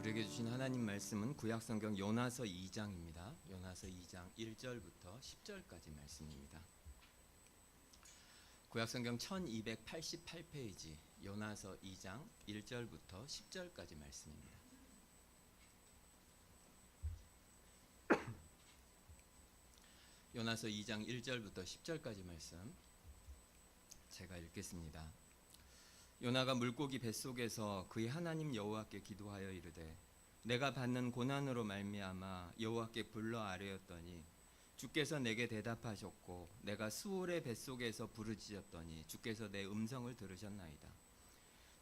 우리에게 주신 하나님 말씀은 구약성경 요나서 2장입니다. 요나서 2장 1절부터 10절까지 말씀입니다. 구약성경 1288페이지 요나서 2장 1절부터 10절까지 말씀입니다. 요나서 2장 1절부터 10절까지 말씀 제가 읽겠습니다. 요나가 물고기 뱃속에서 그의 하나님 여호와께 기도하여 이르되 내가 받는 고난으로 말미암아 여호와께 불러 아뢰었더니 주께서 내게 대답하셨고 내가 수올의 뱃속에서 부르짖었더니 주께서 내 음성을 들으셨나이다.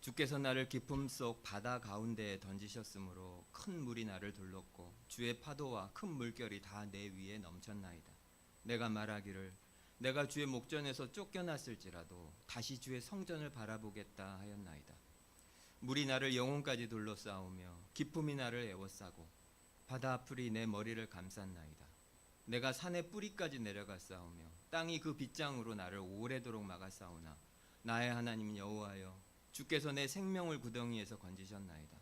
주께서 나를 깊음 속 바다 가운데에 던지셨으므로 큰 물이 나를 둘렀고 주의 파도와 큰 물결이 다 내 위에 넘쳤나이다. 내가 말하기를 내가 주의 목전에서 쫓겨났을지라도 다시 주의 성전을 바라보겠다 하였나이다. 물이 나를 영혼까지 둘러싸우며 기품이 나를 에워싸고 바다 풀이 내 머리를 감쌌나이다. 내가 산의 뿌리까지 내려갔사오며 땅이 그 빗장으로 나를 오래도록 막았사오나 나의 하나님 여호와여 주께서 내 생명을 구덩이에서 건지셨나이다.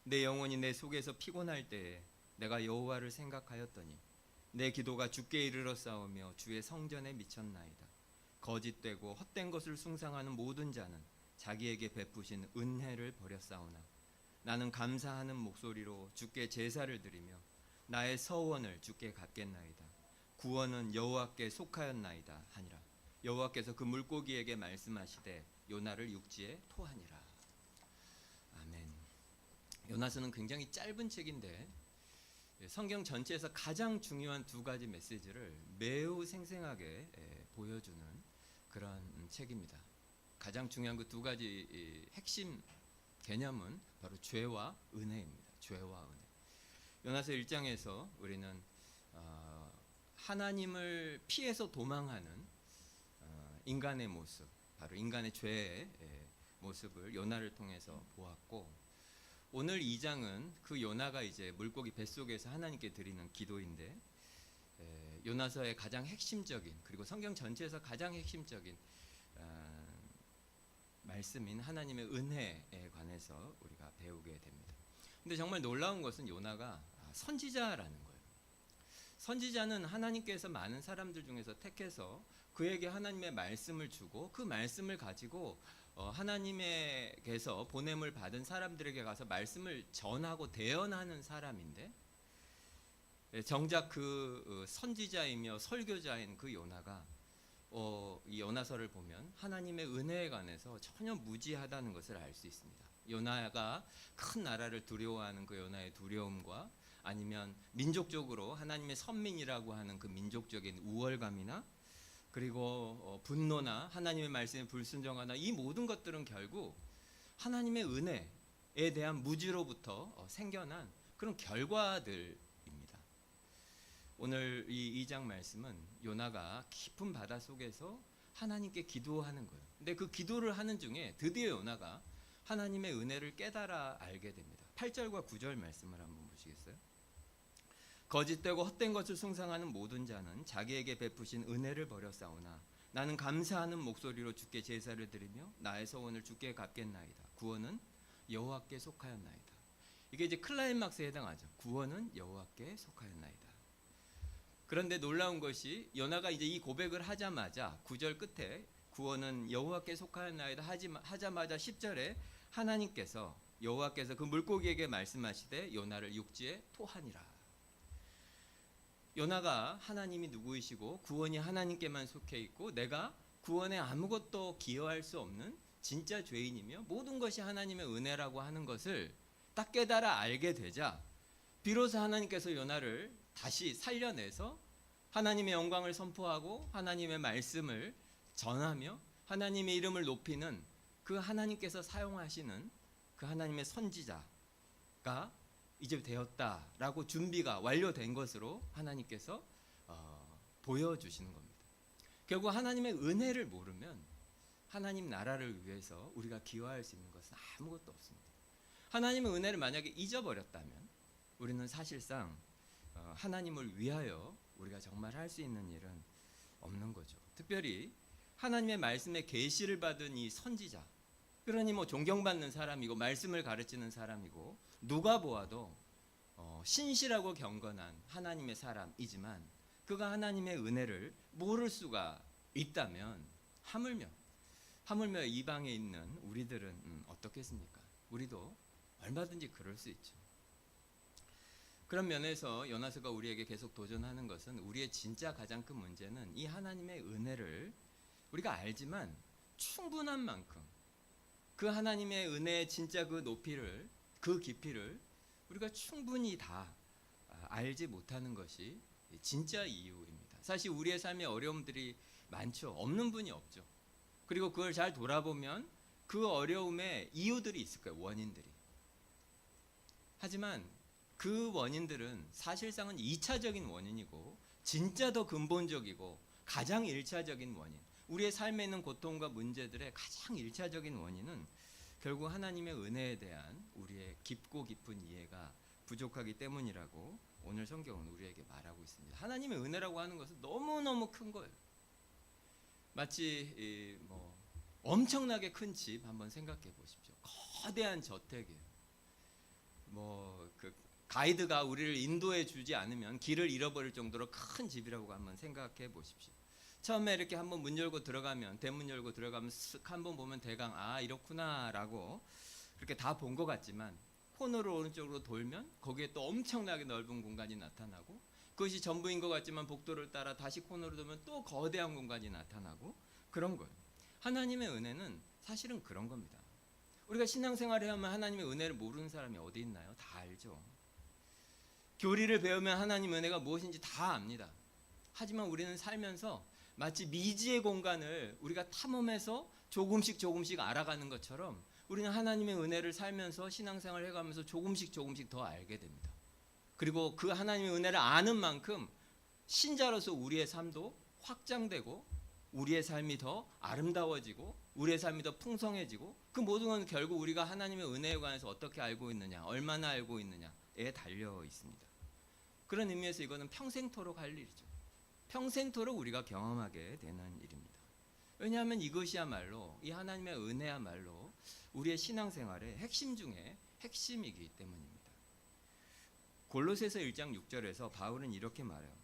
내 영혼이 내 속에서 피곤할 때에 내가 여호와를 생각하였더니 내 기도가 주께 이르러 싸우며 주의 성전에 미쳤나이다. 거짓되고 헛된 것을 숭상하는 모든 자는 자기에게 베푸신 은혜를 버렸사오나 나는 감사하는 목소리로 주께 제사를 드리며 나의 서원을 주께 갚겠나이다. 구원은 여호와께 속하였나이다 하니라. 여호와께서 그 물고기에게 말씀하시되 요나를 육지에 토하니라. 아멘. 요나서는 굉장히 짧은 책인데 성경 전체에서 가장 중요한 두 가지 메시지를 매우 생생하게 보여주는 그런 책입니다. 가장 중요한 그 두 가지 핵심 개념은 바로 죄와 은혜입니다. 죄와 은혜. 요나서 1장에서 우리는 하나님을 피해서 도망하는 인간의 모습, 바로 인간의 죄의 모습을 요나를 통해서 보았고, 오늘 2장은 그 요나가 이제 물고기 뱃속에서 하나님께 드리는 기도인데, 요나서의 가장 핵심적인, 그리고 성경 전체에서 가장 핵심적인 말씀인 하나님의 은혜에 관해서 우리가 배우게 됩니다. 근데 정말 놀라운 것은 요나가 선지자라는 거예요. 선지자는 하나님께서 많은 사람들 중에서 택해서 그에게 하나님의 말씀을 주고 그 말씀을 가지고 하나님께서 보냄을 받은 사람들에게 가서 말씀을 전하고 대언하는 사람인데, 정작 그 선지자이며 설교자인 그 요나가 이 요나서를 보면 하나님의 은혜에 관해서 전혀 무지하다는 것을 알 수 있습니다. 요나가 큰 나라를 두려워하는 그 요나의 두려움과 아니면 민족적으로 하나님의 선민이라고 하는 그 민족적인 우월감이나 그리고 분노나 하나님의 말씀에 불순종하나 이 모든 것들은 결국 하나님의 은혜에 대한 무지로부터 생겨난 그런 결과들입니다. 오늘 이 2장 말씀은 요나가 깊은 바다 속에서 하나님께 기도하는 거예요. 근데 그 기도를 하는 중에 드디어 요나가 하나님의 은혜를 깨달아 알게 됩니다. 8절과 9절 말씀을 한번 보시겠어요? 거짓되고 헛된 것을 숭상하는 모든 자는 자기에게 베푸신 은혜를 버렸사오나 나는 감사하는 목소리로 주께 제사를 드리며 나의 서원을 주께 갚겠나이다. 구원은 여호와께 속하였나이다. 이게 이제 클라이막스에 해당하죠. 구원은 여호와께 속하였나이다. 그런데 놀라운 것이 요나가 이제 이 고백을 하자마자 9절 끝에 구원은 여호와께 속하였나이다 하자마자 10절에 하나님께서 여호와께서 그 물고기에게 말씀하시되 요나를 육지에 토하니라. 요나가 하나님이 누구이시고 구원이 하나님께만 속해 있고 내가 구원에 아무것도 기여할 수 없는 진짜 죄인이며 모든 것이 하나님의 은혜라고 하는 것을 딱 깨달아 알게 되자 비로소 하나님께서 요나를 다시 살려내서 하나님의 영광을 선포하고 하나님의 말씀을 전하며 하나님의 이름을 높이는 그 하나님께서 사용하시는 그 하나님의 선지자가 이제 되었다라고 준비가 완료된 것으로 하나님께서 보여주시는 겁니다. 결국 하나님의 은혜를 모르면 하나님 나라를 위해서 우리가 기여할 수 있는 것은 아무것도 없습니다. 하나님의 은혜를 만약에 잊어버렸다면 우리는 사실상 하나님을 위하여 우리가 정말 할 수 있는 일은 없는 거죠. 특별히 하나님의 말씀에 계시를 받은 이 선지자, 그러니 뭐 존경받는 사람이고 말씀을 가르치는 사람이고 누가 보아도 신실하고 경건한 하나님의 사람이지만 그가 하나님의 은혜를 모를 수가 있다면 하물며 이방에 있는 우리들은 어떻겠습니까? 우리도 얼마든지 그럴 수 있죠. 그런 면에서 요나서가 우리에게 계속 도전하는 것은 우리의 진짜 가장 큰 문제는 이 하나님의 은혜를 우리가 알지만 충분한 만큼 그 하나님의 은혜의 진짜 그 높이를, 그 깊이를 우리가 충분히 다 알지 못하는 것이 진짜 이유입니다. 사실 우리의 삶에 어려움들이 많죠. 없는 분이 없죠. 그리고 그걸 잘 돌아보면 그 어려움에 이유들이 있을 거예요. 원인들이. 하지만 그 원인들은 사실상은 2차적인 원인이고 진짜 더 근본적이고 가장 1차적인 원인, 우리의 삶에 있는 고통과 문제들의 가장 1차적인 원인은 결국 하나님의 은혜에 대한 우리의 깊고 깊은 이해가 부족하기 때문이라고 오늘 성경은 우리에게 말하고 있습니다. 하나님의 은혜라고 하는 것은 너무너무 큰 거예요. 마치 엄청나게 큰 집 한번 생각해 보십시오. 거대한 저택이에요. 그 가이드가 우리를 인도해 주지 않으면 길을 잃어버릴 정도로 큰 집이라고 한번 생각해 보십시오. 처음에 이렇게 한번 문 열고 들어가면, 대문 열고 들어가면 쓱 한번 보면 대강 이렇구나라고 그렇게 다 본 것 같지만 코너로 오른쪽으로 돌면 거기에 또 엄청나게 넓은 공간이 나타나고 그것이 전부인 것 같지만 복도를 따라 다시 코너로 돌면 또 거대한 공간이 나타나고 그런 거예요. 하나님의 은혜는 사실은 그런 겁니다. 우리가 신앙생활을 하면 하나님의 은혜를 모르는 사람이 어디 있나요? 다 알죠. 교리를 배우면 하나님의 은혜가 무엇인지 다 압니다. 하지만 우리는 살면서 마치 미지의 공간을 우리가 탐험해서 조금씩 알아가는 것처럼 우리는 하나님의 은혜를 살면서 신앙생활을 해가면서 조금씩 더 알게 됩니다. 그리고 그 하나님의 은혜를 아는 만큼 신자로서 우리의 삶도 확장되고 우리의 삶이 더 아름다워지고 우리의 삶이 더 풍성해지고 그 모든 건 결국 우리가 하나님의 은혜에 관해서 어떻게 알고 있느냐, 얼마나 알고 있느냐에 달려 있습니다. 그런 의미에서 이거는 평생토록 할 일이죠. 평생토록 우리가 경험하게 되는 일입니다. 왜냐하면 이것이야말로 이 하나님의 은혜야말로 우리의 신앙생활의 핵심 중에 핵심이기 때문입니다. 골로새서 1장 6절에서 바울은 이렇게 말해요.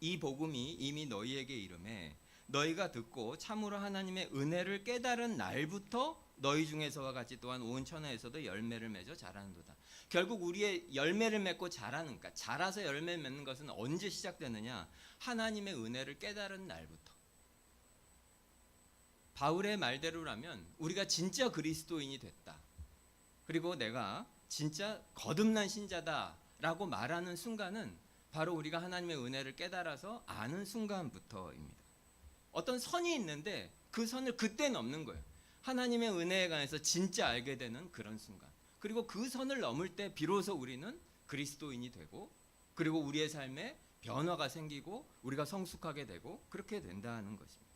이 복음이 이미 너희에게 이름에 너희가 듣고 참으로 하나님의 은혜를 깨달은 날부터 너희 중에서와 같이 또한 온 천하에서도 열매를 맺어 자라는도다. 결국 우리의 열매를 맺고 자라는, 자라서 열매를 맺는 것은 언제 시작되느냐? 하나님의 은혜를 깨달은 날부터. 바울의 말대로라면 우리가 진짜 그리스도인이 됐다. 그리고 내가 진짜 거듭난 신자다라고 말하는 순간은 바로 우리가 하나님의 은혜를 깨달아서 아는 순간부터입니다. 어떤 선이 있는데 그 선을 그때 넘는 거예요. 하나님의 은혜에 관해서 진짜 알게 되는 그런 순간. 그리고 그 선을 넘을 때 비로소 우리는 그리스도인이 되고 그리고 우리의 삶에 변화가 생기고 우리가 성숙하게 되고 그렇게 된다는 것입니다.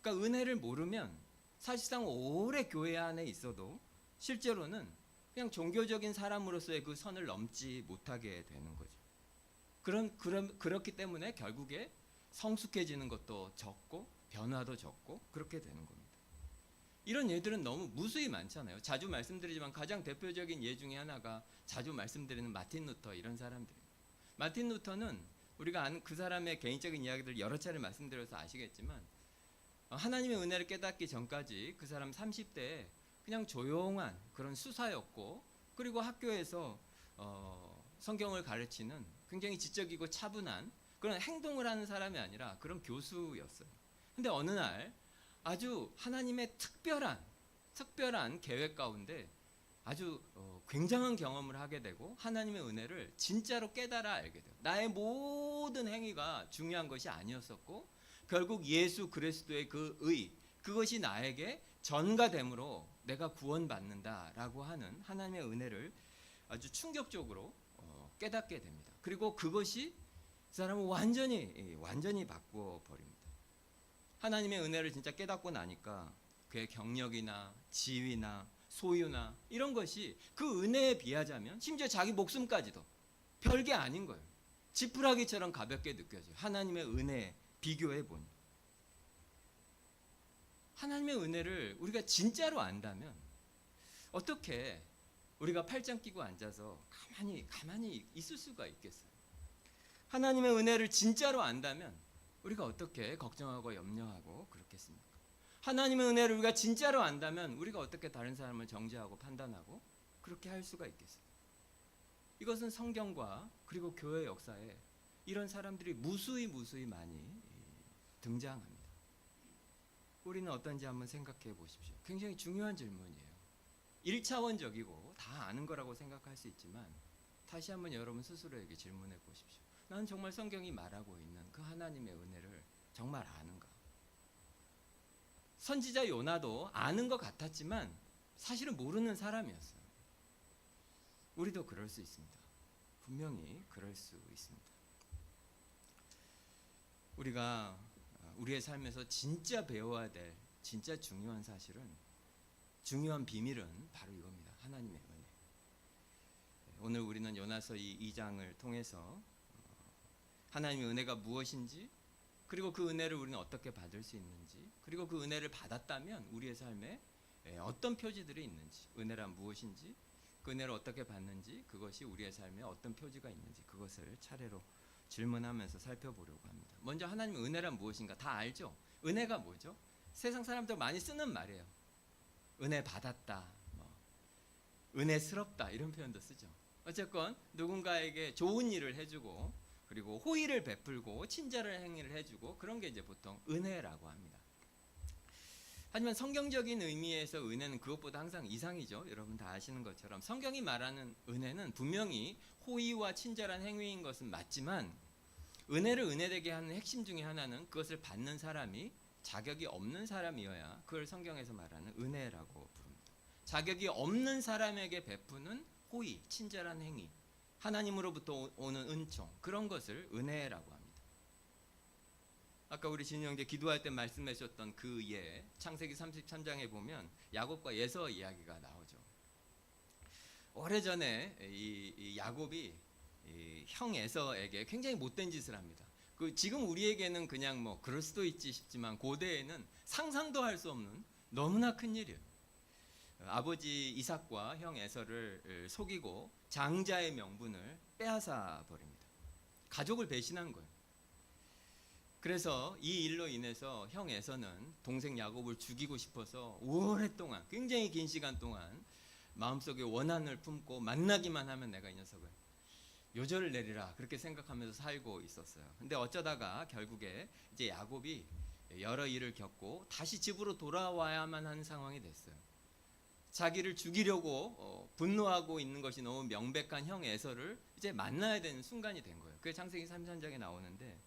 그러니까 은혜를 모르면 사실상 오래 교회 안에 있어도 실제로는 그냥 종교적인 사람으로서의 그 선을 넘지 못하게 되는 거죠. 그렇기 때문에 결국에 성숙해지는 것도 적고 변화도 적고 그렇게 되는 겁니다. 이런 예들은 너무 무수히 많잖아요. 자주 말씀드리지만 가장 대표적인 예 중에 하나가 자주 말씀드리는 마틴 루터 이런 사람들입니다. 마틴 루터는 우리가 아는 그 사람의 개인적인 이야기들 여러 차례 말씀드려서 아시겠지만 하나님의 은혜를 깨닫기 전까지 그 사람 30대에 그냥 조용한 그런 수사였고 그리고 학교에서 성경을 가르치는 굉장히 지적이고 차분한 그런 행동을 하는 사람이 아니라 그런 교수였어요. 근데 어느 날 아주 하나님의 특별한 계획 가운데 아주 굉장한 경험을 하게 되고 하나님의 은혜를 진짜로 깨달아 알게 돼요. 나의 모든 행위가 중요한 것이 아니었었고 결국 예수 그리스도의 그 그것이 나에게 전가됨으로 내가 구원받는다라고 하는 하나님의 은혜를 아주 충격적으로 깨닫게 됩니다. 그리고 그것이 그 사람을 완전히 바꾸어 버립니다. 하나님의 은혜를 진짜 깨닫고 나니까 그의 경력이나 지위나 소유나 이런 것이 그 은혜에 비하자면 심지어 자기 목숨까지도 별게 아닌 거예요. 지푸라기처럼 가볍게 느껴져요. 하나님의 은혜에 비교해 보니. 하나님의 은혜를 우리가 진짜로 안다면 어떻게 우리가 팔짱 끼고 앉아서 가만히 있을 수가 있겠어요? 하나님의 은혜를 진짜로 안다면 우리가 어떻게 걱정하고 염려하고 그렇겠습니까? 하나님의 은혜를 우리가 진짜로 안다면 우리가 어떻게 다른 사람을 정죄하고 판단하고 그렇게 할 수가 있겠어요? 이것은 성경과 그리고 교회 역사에 이런 사람들이 무수히 많이 등장합니다. 우리는 어떤지 한번 생각해 보십시오. 굉장히 중요한 질문이에요. 1차원적이고 다 아는 거라고 생각할 수 있지만 다시 한번 여러분 스스로에게 질문해 보십시오. 나는 정말 성경이 말하고 있는 그 하나님의 은혜를 정말 아는가? 선지자 요나도 아는 것 같았지만 사실은 모르는 사람이었어요. 우리도 그럴 수 있습니다. 분명히 그럴 수 있습니다. 우리가 우리의 삶에서 진짜 배워야 될 진짜 중요한 사실은, 중요한 비밀은 바로 이겁니다. 하나님의 은혜. 오늘 우리는 요나서 2장을 통해서 하나님의 은혜가 무엇인지, 그리고 그 은혜를 우리는 어떻게 받을 수 있는지, 그리고 그 은혜를 받았다면 우리의 삶에 어떤 표지들이 있는지, 은혜란 무엇인지, 그 은혜를 어떻게 받는지, 그것이 우리의 삶에 어떤 표지가 있는지, 그것을 차례로 질문하면서 살펴보려고 합니다. 먼저 하나님의 은혜란 무엇인가 다 알죠? 은혜가 뭐죠? 세상 사람들 많이 쓰는 말이에요. 은혜 받았다, 은혜스럽다, 이런 표현도 쓰죠. 어쨌건 누군가에게 좋은 일을 해주고, 그리고 호의를 베풀고 친절한 행위를 해주고, 그런 게 이제 보통 은혜라고 합니다. 하지만 성경적인 의미에서 은혜는 그것보다 항상 이상이죠. 여러분 다 아시는 것처럼 성경이 말하는 은혜는 분명히 호의와 친절한 행위인 것은 맞지만, 은혜를 은혜되게 하는 핵심 중에 하나는 그것을 받는 사람이 자격이 없는 사람이어야 그걸 성경에서 말하는 은혜라고 부릅니다. 자격이 없는 사람에게 베푸는 호의, 친절한 행위, 하나님으로부터 오는 은총, 그런 것을 은혜라고 합니다. 아까 우리 진영 형제 기도할 때 말씀해 주셨던 그 예, 창세기 33장에 보면 야곱과 에서 이야기가 나오죠. 오래전에 이 야곱이 형 에서에게 굉장히 못된 짓을 합니다. 지금 우리에게는 그냥 그럴 수도 있지 싶지만 고대에는 상상도 할 수 없는 너무나 큰 일이에요. 아버지 이삭과 형 에서를 속이고 장자의 명분을 빼앗아 버립니다. 가족을 배신한 거예요. 그래서 이 일로 인해서 형 에서는 동생 야곱을 죽이고 싶어서 오랫동안, 굉장히 긴 시간 동안 마음속에 원한을 품고 만나기만 하면 내가 이 녀석을 요절을 내리라, 그렇게 생각하면서 살고 있었어요. 근데 어쩌다가 결국에 이제 야곱이 여러 일을 겪고 다시 집으로 돌아와야만 하는 상황이 됐어요. 자기를 죽이려고 분노하고 있는 것이 너무 명백한 형 에서를 이제 만나야 되는 순간이 된 거예요. 그게 창세기 33장에 나오는데,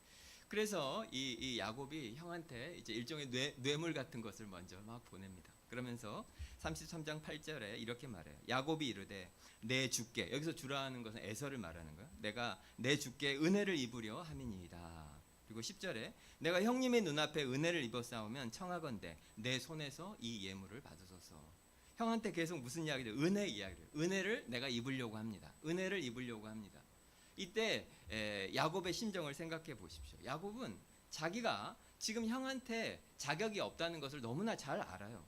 그래서 이 야곱이 형한테 이제 일종의 뇌물 같은 것을 먼저 막 보냅니다. 그러면서 33장 8절에 이렇게 말해요. 야곱이 이르되 내 주께, 여기서 주라 하는 것은 에서를 말하는 거예요. 내가 내 주께 은혜를 입으려 함이니이다. 그리고 10절에 내가 형님의 눈앞에 은혜를 입었사오면 청하건대 내 손에서 이 예물을 받으소서. 형한테 계속 무슨 이야기를, 은혜 이야기를, 은혜를 내가 입으려고 합니다. 은혜를 입으려고 합니다. 이때 야곱의 심정을 생각해 보십시오. 야곱은 자기가 지금 형한테 자격이 없다는 것을 너무나 잘 알아요.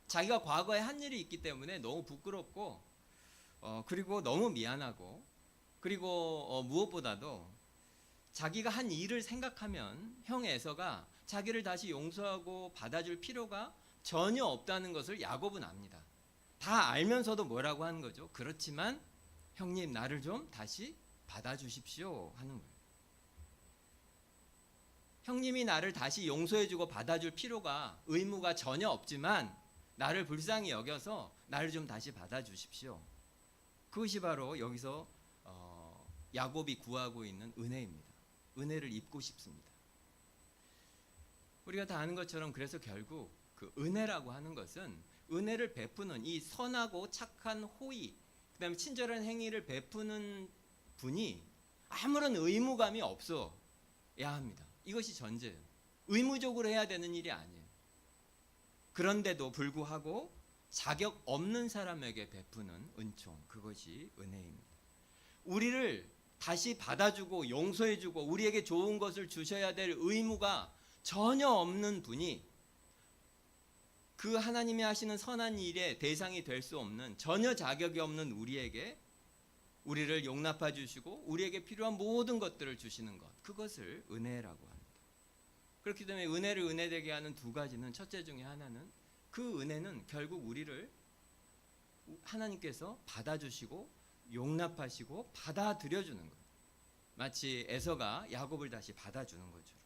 자기가 과거에 한 일이 있기 때문에 너무 부끄럽고, 그리고 너무 미안하고, 그리고 무엇보다도 자기가 한 일을 생각하면 형 에서가 자기를 다시 용서하고 받아줄 필요가 전혀 없다는 것을 야곱은 압니다. 다 알면서도 뭐라고 하는 거죠? 그렇지만 형님, 나를 좀 다시 받아주십시오 하는 거예요. 형님이 나를 다시 용서해주고 받아줄 필요가, 의무가 전혀 없지만 나를 불쌍히 여겨서 나를 좀 다시 받아주십시오. 그것이 바로 여기서 야곱이 구하고 있는 은혜입니다. 은혜를 입고 싶습니다. 우리가 다 아는 것처럼 그래서 결국 그 은혜라고 하는 것은, 은혜를 베푸는 이 선하고 착한 호의, 그 다음에 친절한 행위를 베푸는 분이 아무런 의무감이 없어야 합니다. 이것이 전제예요. 의무적으로 해야 되는 일이 아니에요. 그런데도 불구하고 자격 없는 사람에게 베푸는 은총, 그것이 은혜입니다. 우리를 다시 받아주고 용서해주고 우리에게 좋은 것을 주셔야 될 의무가 전혀 없는 분이 그 하나님이 하시는 선한 일의 대상이 될 수 없는, 전혀 자격이 없는 우리에게 우리를 용납해 주시고 우리에게 필요한 모든 것들을 주시는 것, 그것을 은혜라고 합니다. 그렇기 때문에 은혜를 은혜되게 하는 두 가지는, 첫째 중에 하나는, 그 은혜는 결국 우리를 하나님께서 받아주시고 용납하시고 받아들여주는 거예요. 마치 에서가 야곱을 다시 받아주는 거죠.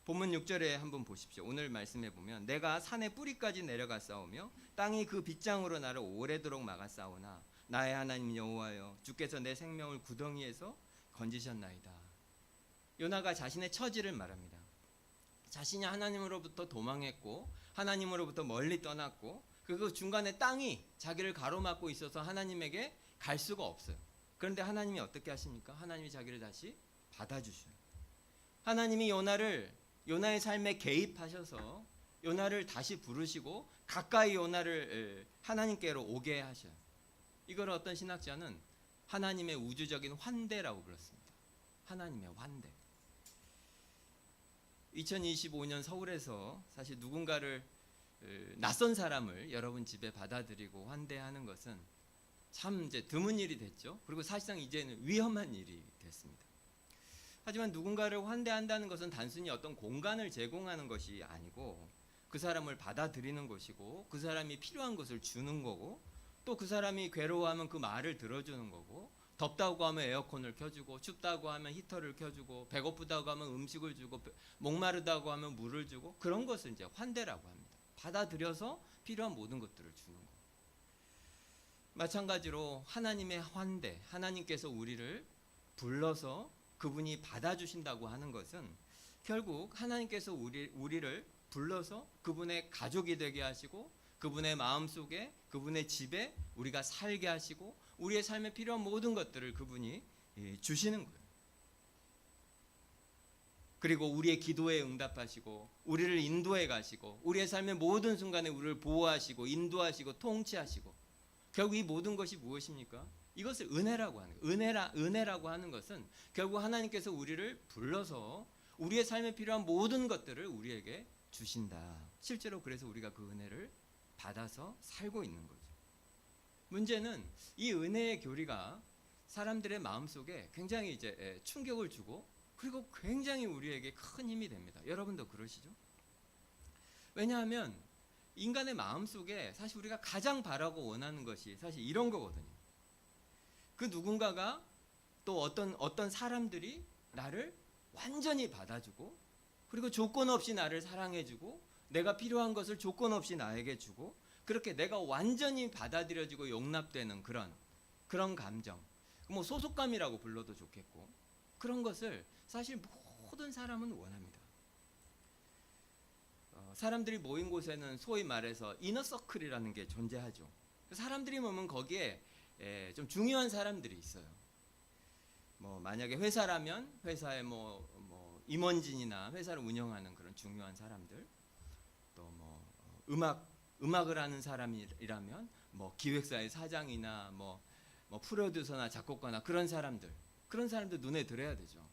본문 6절에 한번 보십시오. 오늘 말씀해 보면, 내가 산의 뿌리까지 내려가 싸우며 땅이 그 빗장으로 나를 오래도록 막아 싸우나 나의 하나님 여호와여, 주께서 내 생명을 구덩이에서 건지셨나이다. 요나가 자신의 처지를 말합니다. 자신이 하나님으로부터 도망했고 하나님으로부터 멀리 떠났고, 그 중간에 땅이 자기를 가로막고 있어서 하나님에게 갈 수가 없어요. 그런데 하나님이 어떻게 하십니까? 하나님이 자기를 다시 받아주셔요. 하나님이 요나의 삶에 개입하셔서 요나를 다시 부르시고 가까이 요나를 하나님께로 오게 하셔요. 이걸 어떤 신학자는 하나님의 우주적인 환대라고 불렀습니다. 하나님의 환대. 2025년 서울에서 사실 누군가를, 낯선 사람을 여러분 집에 받아들이고 환대하는 것은 참 이제 드문 일이 됐죠. 그리고 사실상 이제는 위험한 일이 됐습니다. 하지만 누군가를 환대한다는 것은 단순히 어떤 공간을 제공하는 것이 아니고, 그 사람을 받아들이는 것이고, 그 사람이 필요한 것을 주는 거고, 또 그 사람이 괴로워하면 그 말을 들어주는 거고, 덥다고 하면 에어컨을 켜주고, 춥다고 하면 히터를 켜주고, 배고프다고 하면 음식을 주고, 목마르다고 하면 물을 주고, 그런 것을 이제 환대라고 합니다. 받아들여서 필요한 모든 것들을 주는 거. 마찬가지로 하나님의 환대, 하나님께서 우리를 불러서 그분이 받아주신다고 하는 것은 결국 하나님께서 우리를 불러서 그분의 가족이 되게 하시고, 그분의 마음속에, 그분의 집에 우리가 살게 하시고, 우리의 삶에 필요한 모든 것들을 그분이 주시는 거예요. 그리고 우리의 기도에 응답하시고 우리를 인도해 가시고, 우리의 삶의 모든 순간에 우리를 보호하시고 인도하시고 통치하시고, 결국 이 모든 것이 무엇입니까? 이것을 은혜라고 하는 거예요. 은혜라고 하는 것은 결국 하나님께서 우리를 불러서 우리의 삶에 필요한 모든 것들을 우리에게 주신다. 실제로 그래서 우리가 그 은혜를 받아서 살고 있는 거죠. 문제는 이 은혜의 교리가 사람들의 마음속에 굉장히 이제 충격을 주고, 그리고 굉장히 우리에게 큰 힘이 됩니다. 여러분도 그러시죠? 왜냐하면 인간의 마음속에 사실 우리가 가장 바라고 원하는 것이 사실 이런 거거든요. 그 누군가가, 또 어떤 사람들이 나를 완전히 받아주고, 그리고 조건 없이 나를 사랑해주고, 내가 필요한 것을 조건 없이 나에게 주고, 그렇게 내가 완전히 받아들여지고 용납되는 그런 감정, 뭐 소속감이라고 불러도 좋겠고, 그런 것을 사실 모든 사람은 원합니다. 사람들이 모인 곳에는 소위 말해서 이너서클이라는 게 존재하죠. 사람들이 모이면 거기에 좀 중요한 사람들이 있어요. 뭐 만약에 회사라면 회사의 뭐 임원진이나 회사를 운영하는 그런 중요한 사람들, 또 뭐 음악을 하는 사람이라면 뭐 기획사의 사장이나 뭐 프로듀서나 작곡가나 그런 사람들 눈에 들어야 되죠.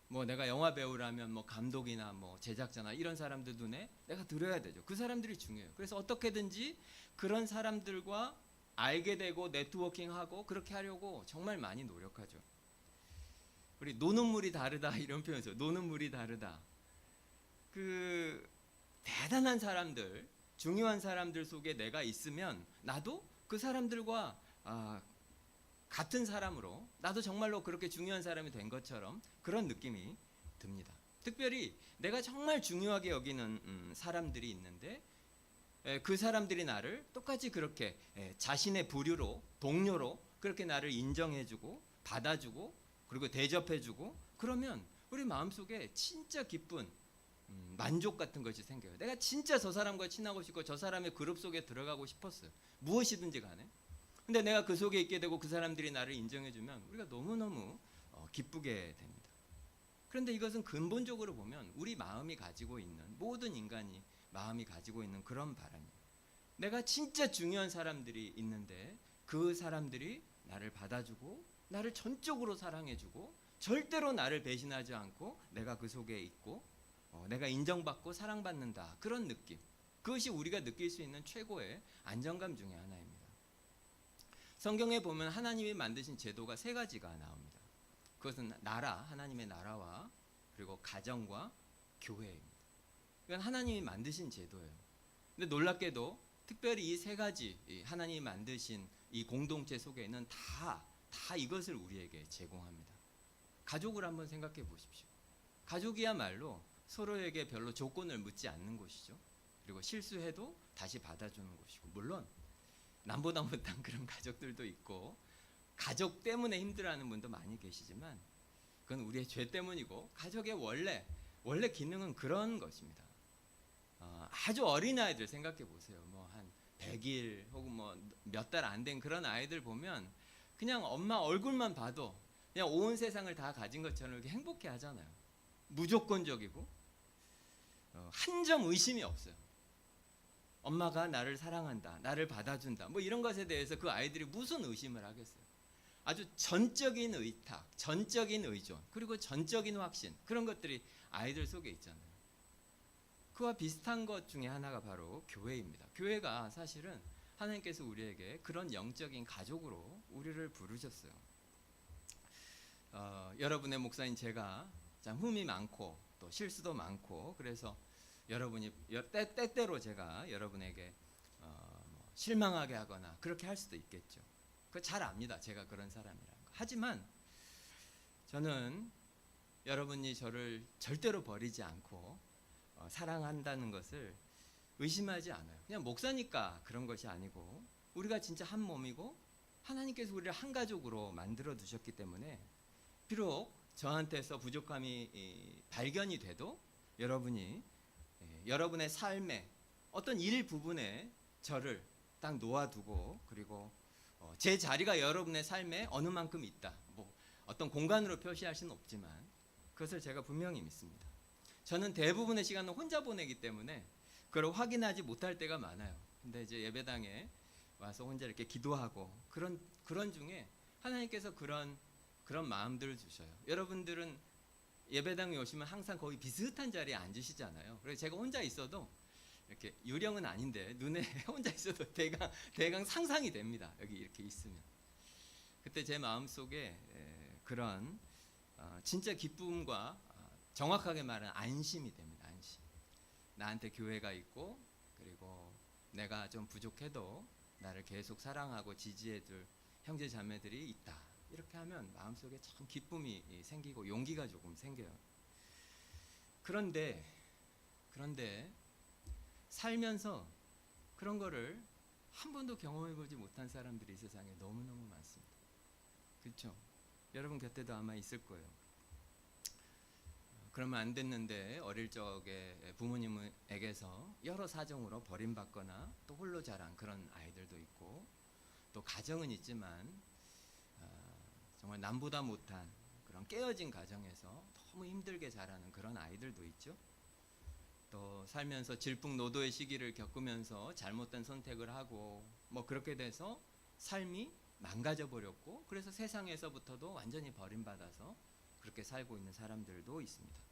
뭐 내가 영화 배우라면 뭐 감독이나 뭐 제작자나 이런 사람들 눈에 내가 들어야 되죠. 그 사람들이 중요해요. 그래서 어떻게든지 그런 사람들과 알게 되고 네트워킹하고 그렇게 하려고 정말 많이 노력하죠. 우리 노는 물이 다르다 이런 표현 있어요. 노는 물이 다르다. 그 대단한 사람들, 중요한 사람들 속에 내가 있으면 나도 그 사람들과 같은 사람으로, 나도 정말로 그렇게 중요한 사람이 된 것처럼 그런 느낌이 듭니다. 특별히 내가 정말 중요하게 여기는 사람들이 있는데, 그 사람들이 나를 똑같이 그렇게 자신의 부류로, 동료로 그렇게 나를 인정해주고 받아주고 그리고 대접해주고, 그러면 우리 마음속에 진짜 기쁜 만족 같은 것이 생겨요. 내가 진짜 저 사람과 친하고 싶고 저 사람의 그룹 속에 들어가고 싶었어요. 무엇이든지 간에. 근데 내가 그 속에 있게 되고 그 사람들이 나를 인정해주면 우리가 너무너무 기쁘게 됩니다. 그런데 이것은 근본적으로 보면 우리 마음이 가지고 있는, 모든 인간이 마음이 가지고 있는 그런 바람이에요. 내가 진짜 중요한 사람들이 있는데 그 사람들이 나를 받아주고 나를 전적으로 사랑해주고 절대로 나를 배신하지 않고 내가 그 속에 있고 내가 인정받고 사랑받는다, 그런 느낌. 그것이 우리가 느낄 수 있는 최고의 안정감 중에 하나입니다. 성경에 보면 하나님이 만드신 제도가 세 가지가 나옵니다. 그것은 하나님의 나라와 그리고 가정과 교회입니다. 이건 하나님이 만드신 제도예요. 근데 놀랍게도 특별히 이 세 가지 하나님이 만드신 이 공동체 속에는 다 이것을 우리에게 제공합니다. 가족을 한번 생각해 보십시오. 가족이야말로 서로에게 별로 조건을 묻지 않는 곳이죠. 그리고 실수해도 다시 받아주는 곳이고, 물론 남보다 못한 그런 가족들도 있고 가족 때문에 힘들어하는 분도 많이 계시지만 그건 우리의 죄 때문이고, 가족의 원래 기능은 그런 것입니다. 아주 어린 아이들 생각해 보세요. 뭐 한 100일 혹은 뭐 몇 달 안 된 그런 아이들 보면 그냥 엄마 얼굴만 봐도 그냥 온 세상을 다 가진 것처럼 이렇게 행복해 하잖아요. 무조건적이고 한 점 의심이 없어요. 엄마가 나를 사랑한다, 나를 받아준다, 뭐 이런 것에 대해서 그 아이들이 무슨 의심을 하겠어요. 아주 전적인 의탁, 전적인 의존, 그리고 전적인 확신, 그런 것들이 아이들 속에 있잖아요. 그와 비슷한 것 중에 하나가 바로 교회입니다. 교회가 사실은 하나님께서 우리에게 그런 영적인 가족으로 우리를 부르셨어요. 여러분의 목사인 제가 참 흠이 많고 또 실수도 많고, 그래서 여러분이 때때로 제가 여러분에게 실망하게 하거나 그렇게 할 수도 있겠죠. 그거 잘 압니다. 제가 그런 사람이라는 거. 하지만 저는 여러분이 저를 절대로 버리지 않고 사랑한다는 것을 의심하지 않아요. 그냥 목사니까 그런 것이 아니고, 우리가 진짜 한 몸이고 하나님께서 우리를 한 가족으로 만들어 두셨기 때문에 비록 저한테서 부족함이 발견이 돼도 여러분이 여러분의 삶의 어떤 일부분에 저를 딱 놓아두고, 그리고 제 자리가 여러분의 삶에 어느 만큼 있다, 뭐 어떤 공간으로 표시할 수는 없지만 그것을 제가 분명히 믿습니다. 저는 대부분의 시간을 혼자 보내기 때문에 그걸 확인하지 못할 때가 많아요. 근데 이제 예배당에 와서 혼자 이렇게 기도하고 그런 중에 하나님께서 그런 마음들을 주셔요. 여러분들은 예배당에 오시면 항상 거의 비슷한 자리에 앉으시잖아요. 그래서 제가 혼자 있어도 이렇게 유령은 아닌데 눈에 혼자 있어도 대강 상상이 됩니다. 여기 이렇게 있으면 그때 제 마음 속에 그런 진짜 기쁨과 정확하게 말하면 안심이 됩니다. 안심. 나한테 교회가 있고, 그리고 내가 좀 부족해도 나를 계속 사랑하고 지지해줄 형제 자매들이 있다. 이렇게 하면 마음속에 참 기쁨이 생기고 용기가 조금 생겨요. 그런데 살면서 그런 거를 한 번도 경험해보지 못한 사람들이 이 세상에 너무너무 많습니다. 그렇죠? 여러분 곁에도 아마 있을 거예요. 그러면 안 됐는데 어릴 적에 부모님에게서 여러 사정으로 버림받거나 또 홀로 자란 그런 아이들도 있고, 또 가정은 있지만 정말 남보다 못한 그런 깨어진 가정에서 너무 힘들게 자라는 그런 아이들도 있죠. 또 살면서 질풍노도의 시기를 겪으면서 잘못된 선택을 하고 뭐 그렇게 돼서 삶이 망가져 버렸고, 그래서 세상에서부터도 완전히 버림받아서 그렇게 살고 있는 사람들도 있습니다.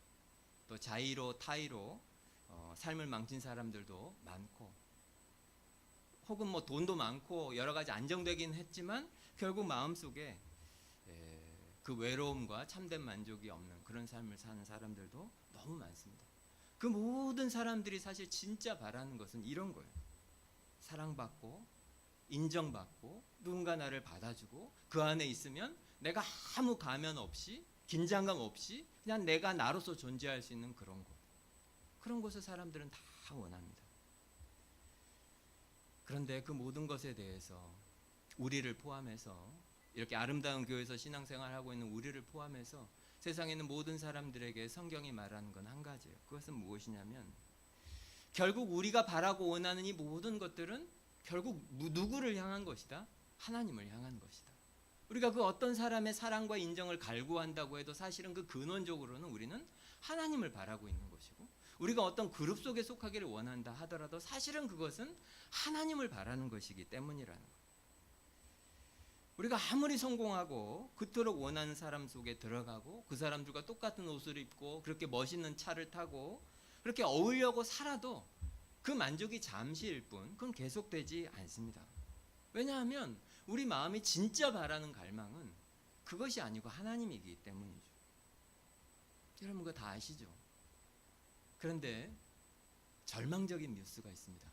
또 자의로 타의로 삶을 망친 사람들도 많고, 혹은 뭐 돈도 많고 여러 가지 안정되긴 했지만 결국 마음속에 그 외로움과 참된 만족이 없는 그런 삶을 사는 사람들도 너무 많습니다. 그 모든 사람들이 사실 진짜 바라는 것은 이런 거예요. 사랑받고 인정받고 누군가 나를 받아주고 그 안에 있으면 내가 아무 가면 없이 긴장감 없이 그냥 내가 나로서 존재할 수 있는 그런 곳. 그런 곳을 사람들은 다 원합니다. 그런데 그 모든 것에 대해서 우리를 포함해서, 이렇게 아름다운 교회에서 신앙생활하고 있는 우리를 포함해서 세상에 있는 모든 사람들에게 성경이 말하는 건 한 가지예요. 그것은 무엇이냐면, 결국 우리가 바라고 원하는 이 모든 것들은 결국 누구를 향한 것이다? 하나님을 향한 것이다. 우리가 그 어떤 사람의 사랑과 인정을 갈구한다고 해도 사실은 그 근원적으로는 우리는 하나님을 바라고 있는 것이고, 우리가 어떤 그룹 속에 속하기를 원한다 하더라도 사실은 그것은 하나님을 바라는 것이기 때문이라는 거예요. 우리가 아무리 성공하고 그토록 원하는 사람 속에 들어가고 그 사람들과 똑같은 옷을 입고 그렇게 멋있는 차를 타고 그렇게 어울려고 살아도 그 그 만족이 잠시일 뿐 그건 계속되지 않습니다. 왜냐하면 우리 마음이 진짜 바라는 갈망은 그것이 아니고 하나님이기 때문이죠. 여러분 그거 다 아시죠? 그런데 절망적인 뉴스가 있습니다.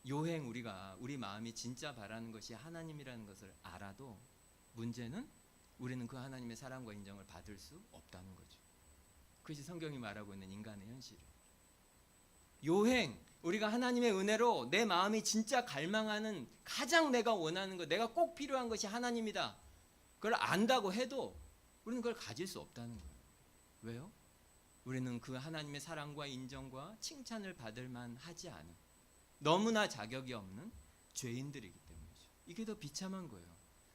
요행 우리 마음이 진짜 바라는 것이 하나님이라는 것을 알아도 문제는 우리는 그 하나님의 사랑과 인정을 받을 수 없다는 거죠. 그것이 성경이 말하고 있는 인간의 현실이에요. 요행 우리가 하나님의 은혜로 내 마음이 진짜 갈망하는 가장 내가 원하는 것, 내가 꼭 필요한 것이 하나님이다. 그걸 안다고 해도 우리는 그걸 가질 수 없다는 거예요. 왜요? 우리는 그 하나님의 사랑과 인정과 칭찬을 받을 만하지 않은 너무나 자격이 없는 죄인들이기 때문이죠. 이게 더 비참한 거예요.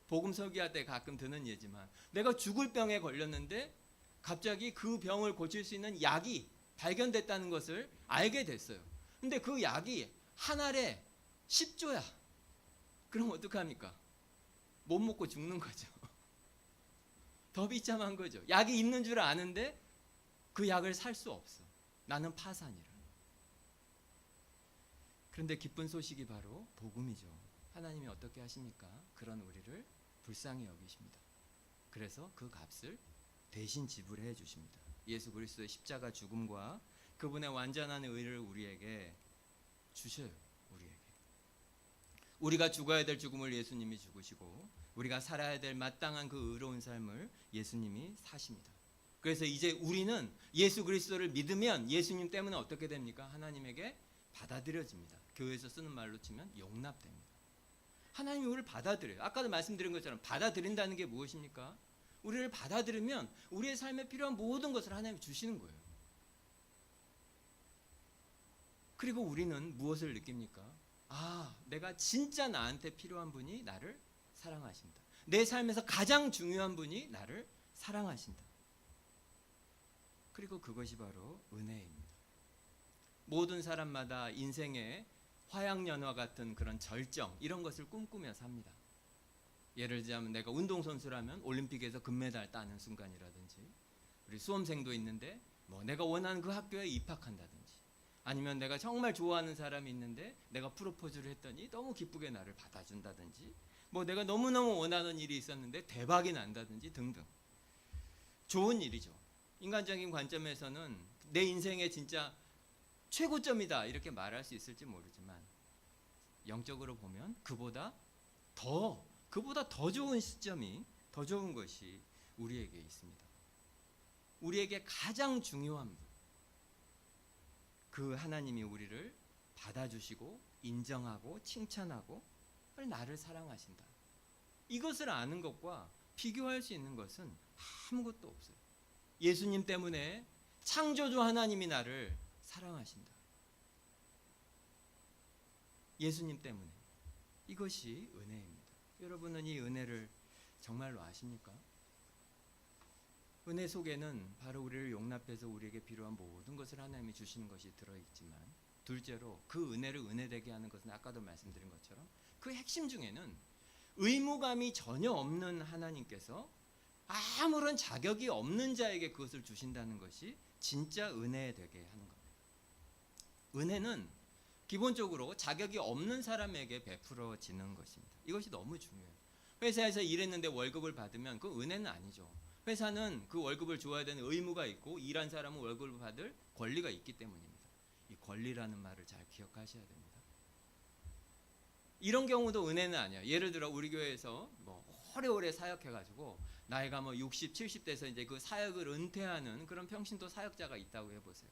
복음 설교할 때 가끔 드는 예지만 내가 죽을 병에 걸렸는데 갑자기 그 병을 고칠 수 있는 약이 발견됐다는 것을 알게 됐어요. 근데 그 약이 한 알에 10조야. 그럼 어떡합니까? 못 먹고 죽는 거죠. 더 비참한 거죠. 약이 있는 줄 아는데 그 약을 살 수 없어. 나는 파산이라. 그런데 기쁜 소식이 바로 복음이죠. 하나님이 어떻게 하십니까? 그런 우리를 불쌍히 여기십니다. 그래서 그 값을 대신 지불해 주십니다. 예수 그리스도의 십자가 죽음과 그분의 완전한 의를 우리에게 주셔요. 우리가 죽어야 될 죽음을 예수님이 죽으시고 우리가 살아야 될 마땅한 그 의로운 삶을 예수님이 사십니다. 그래서 이제 우리는 예수 그리스도를 믿으면 예수님 때문에 어떻게 됩니까? 하나님에게 받아들여집니다. 교회에서 쓰는 말로 치면 용납됩니다. 하나님이 우리를 받아들여요. 아까도 말씀드린 것처럼 받아들인다는 게 무엇입니까? 우리를 받아들이면 우리의 삶에 필요한 모든 것을 하나님이 주시는 거예요. 그리고 우리는 무엇을 느낍니까? 아, 내가 진짜 나한테 필요한 분이 나를 사랑하신다. 내 삶에서 가장 중요한 분이 나를 사랑하신다. 그리고 그것이 바로 은혜입니다. 모든 사람마다 인생의 화양연화 같은 그런 절정 이런 것을 꿈꾸며 삽니다. 예를 들자면 내가 운동선수라면 올림픽에서 금메달 따는 순간이라든지, 우리 수험생도 있는데 내가 원하는 그 학교에 입학한다든지, 아니면 내가 정말 좋아하는 사람이 있는데 내가 프로포즈를 했더니 너무 기쁘게 나를 받아준다든지, 내가 너무너무 원하는 일이 있었는데 대박이 난다든지 등등. 좋은 일이죠. 인간적인 관점에서는 내 인생의 진짜 최고점이다 이렇게 말할 수 있을지 모르지만 영적으로 보면 그보다 더 좋은 시점이, 더 좋은 것이 우리에게 있습니다. 우리에게 가장 중요한 분, 그 하나님이 우리를 받아주시고 인정하고 칭찬하고 나를 사랑하신다. 이것을 아는 것과 비교할 수 있는 것은 아무것도 없어요. 예수님 때문에 창조주 하나님이 나를 사랑하신다. 예수님 때문에. 이것이 은혜입니다. 여러분은 이 은혜를 정말로 아십니까? 은혜 속에는 바로 우리를 용납해서 우리에게 필요한 모든 것을 하나님이 주시는 것이 들어있지만, 둘째로 그 은혜를 은혜되게 하는 것은 아까도 말씀드린 것처럼 그 핵심 중에는 의무감이 전혀 없는 하나님께서 아무런 자격이 없는 자에게 그것을 주신다는 것이 진짜 은혜되게 하는 겁니다. 은혜는 기본적으로 자격이 없는 사람에게 베풀어지는 것입니다. 이것이 너무 중요해요. 회사에서 일했는데 월급을 받으면 그 은혜는 아니죠. 회사는 그 월급을 줘야 되는 의무가 있고 일한 사람은 월급을 받을 권리가 있기 때문입니다. 이 권리라는 말을 잘 기억하셔야 됩니다. 이런 경우도 은혜는 아니에요. 예를 들어 우리 교회에서 오래오래 사역해가지고 나이가 60, 70대에서 이제 그 사역을 은퇴하는 그런 평신도 사역자가 있다고 해보세요.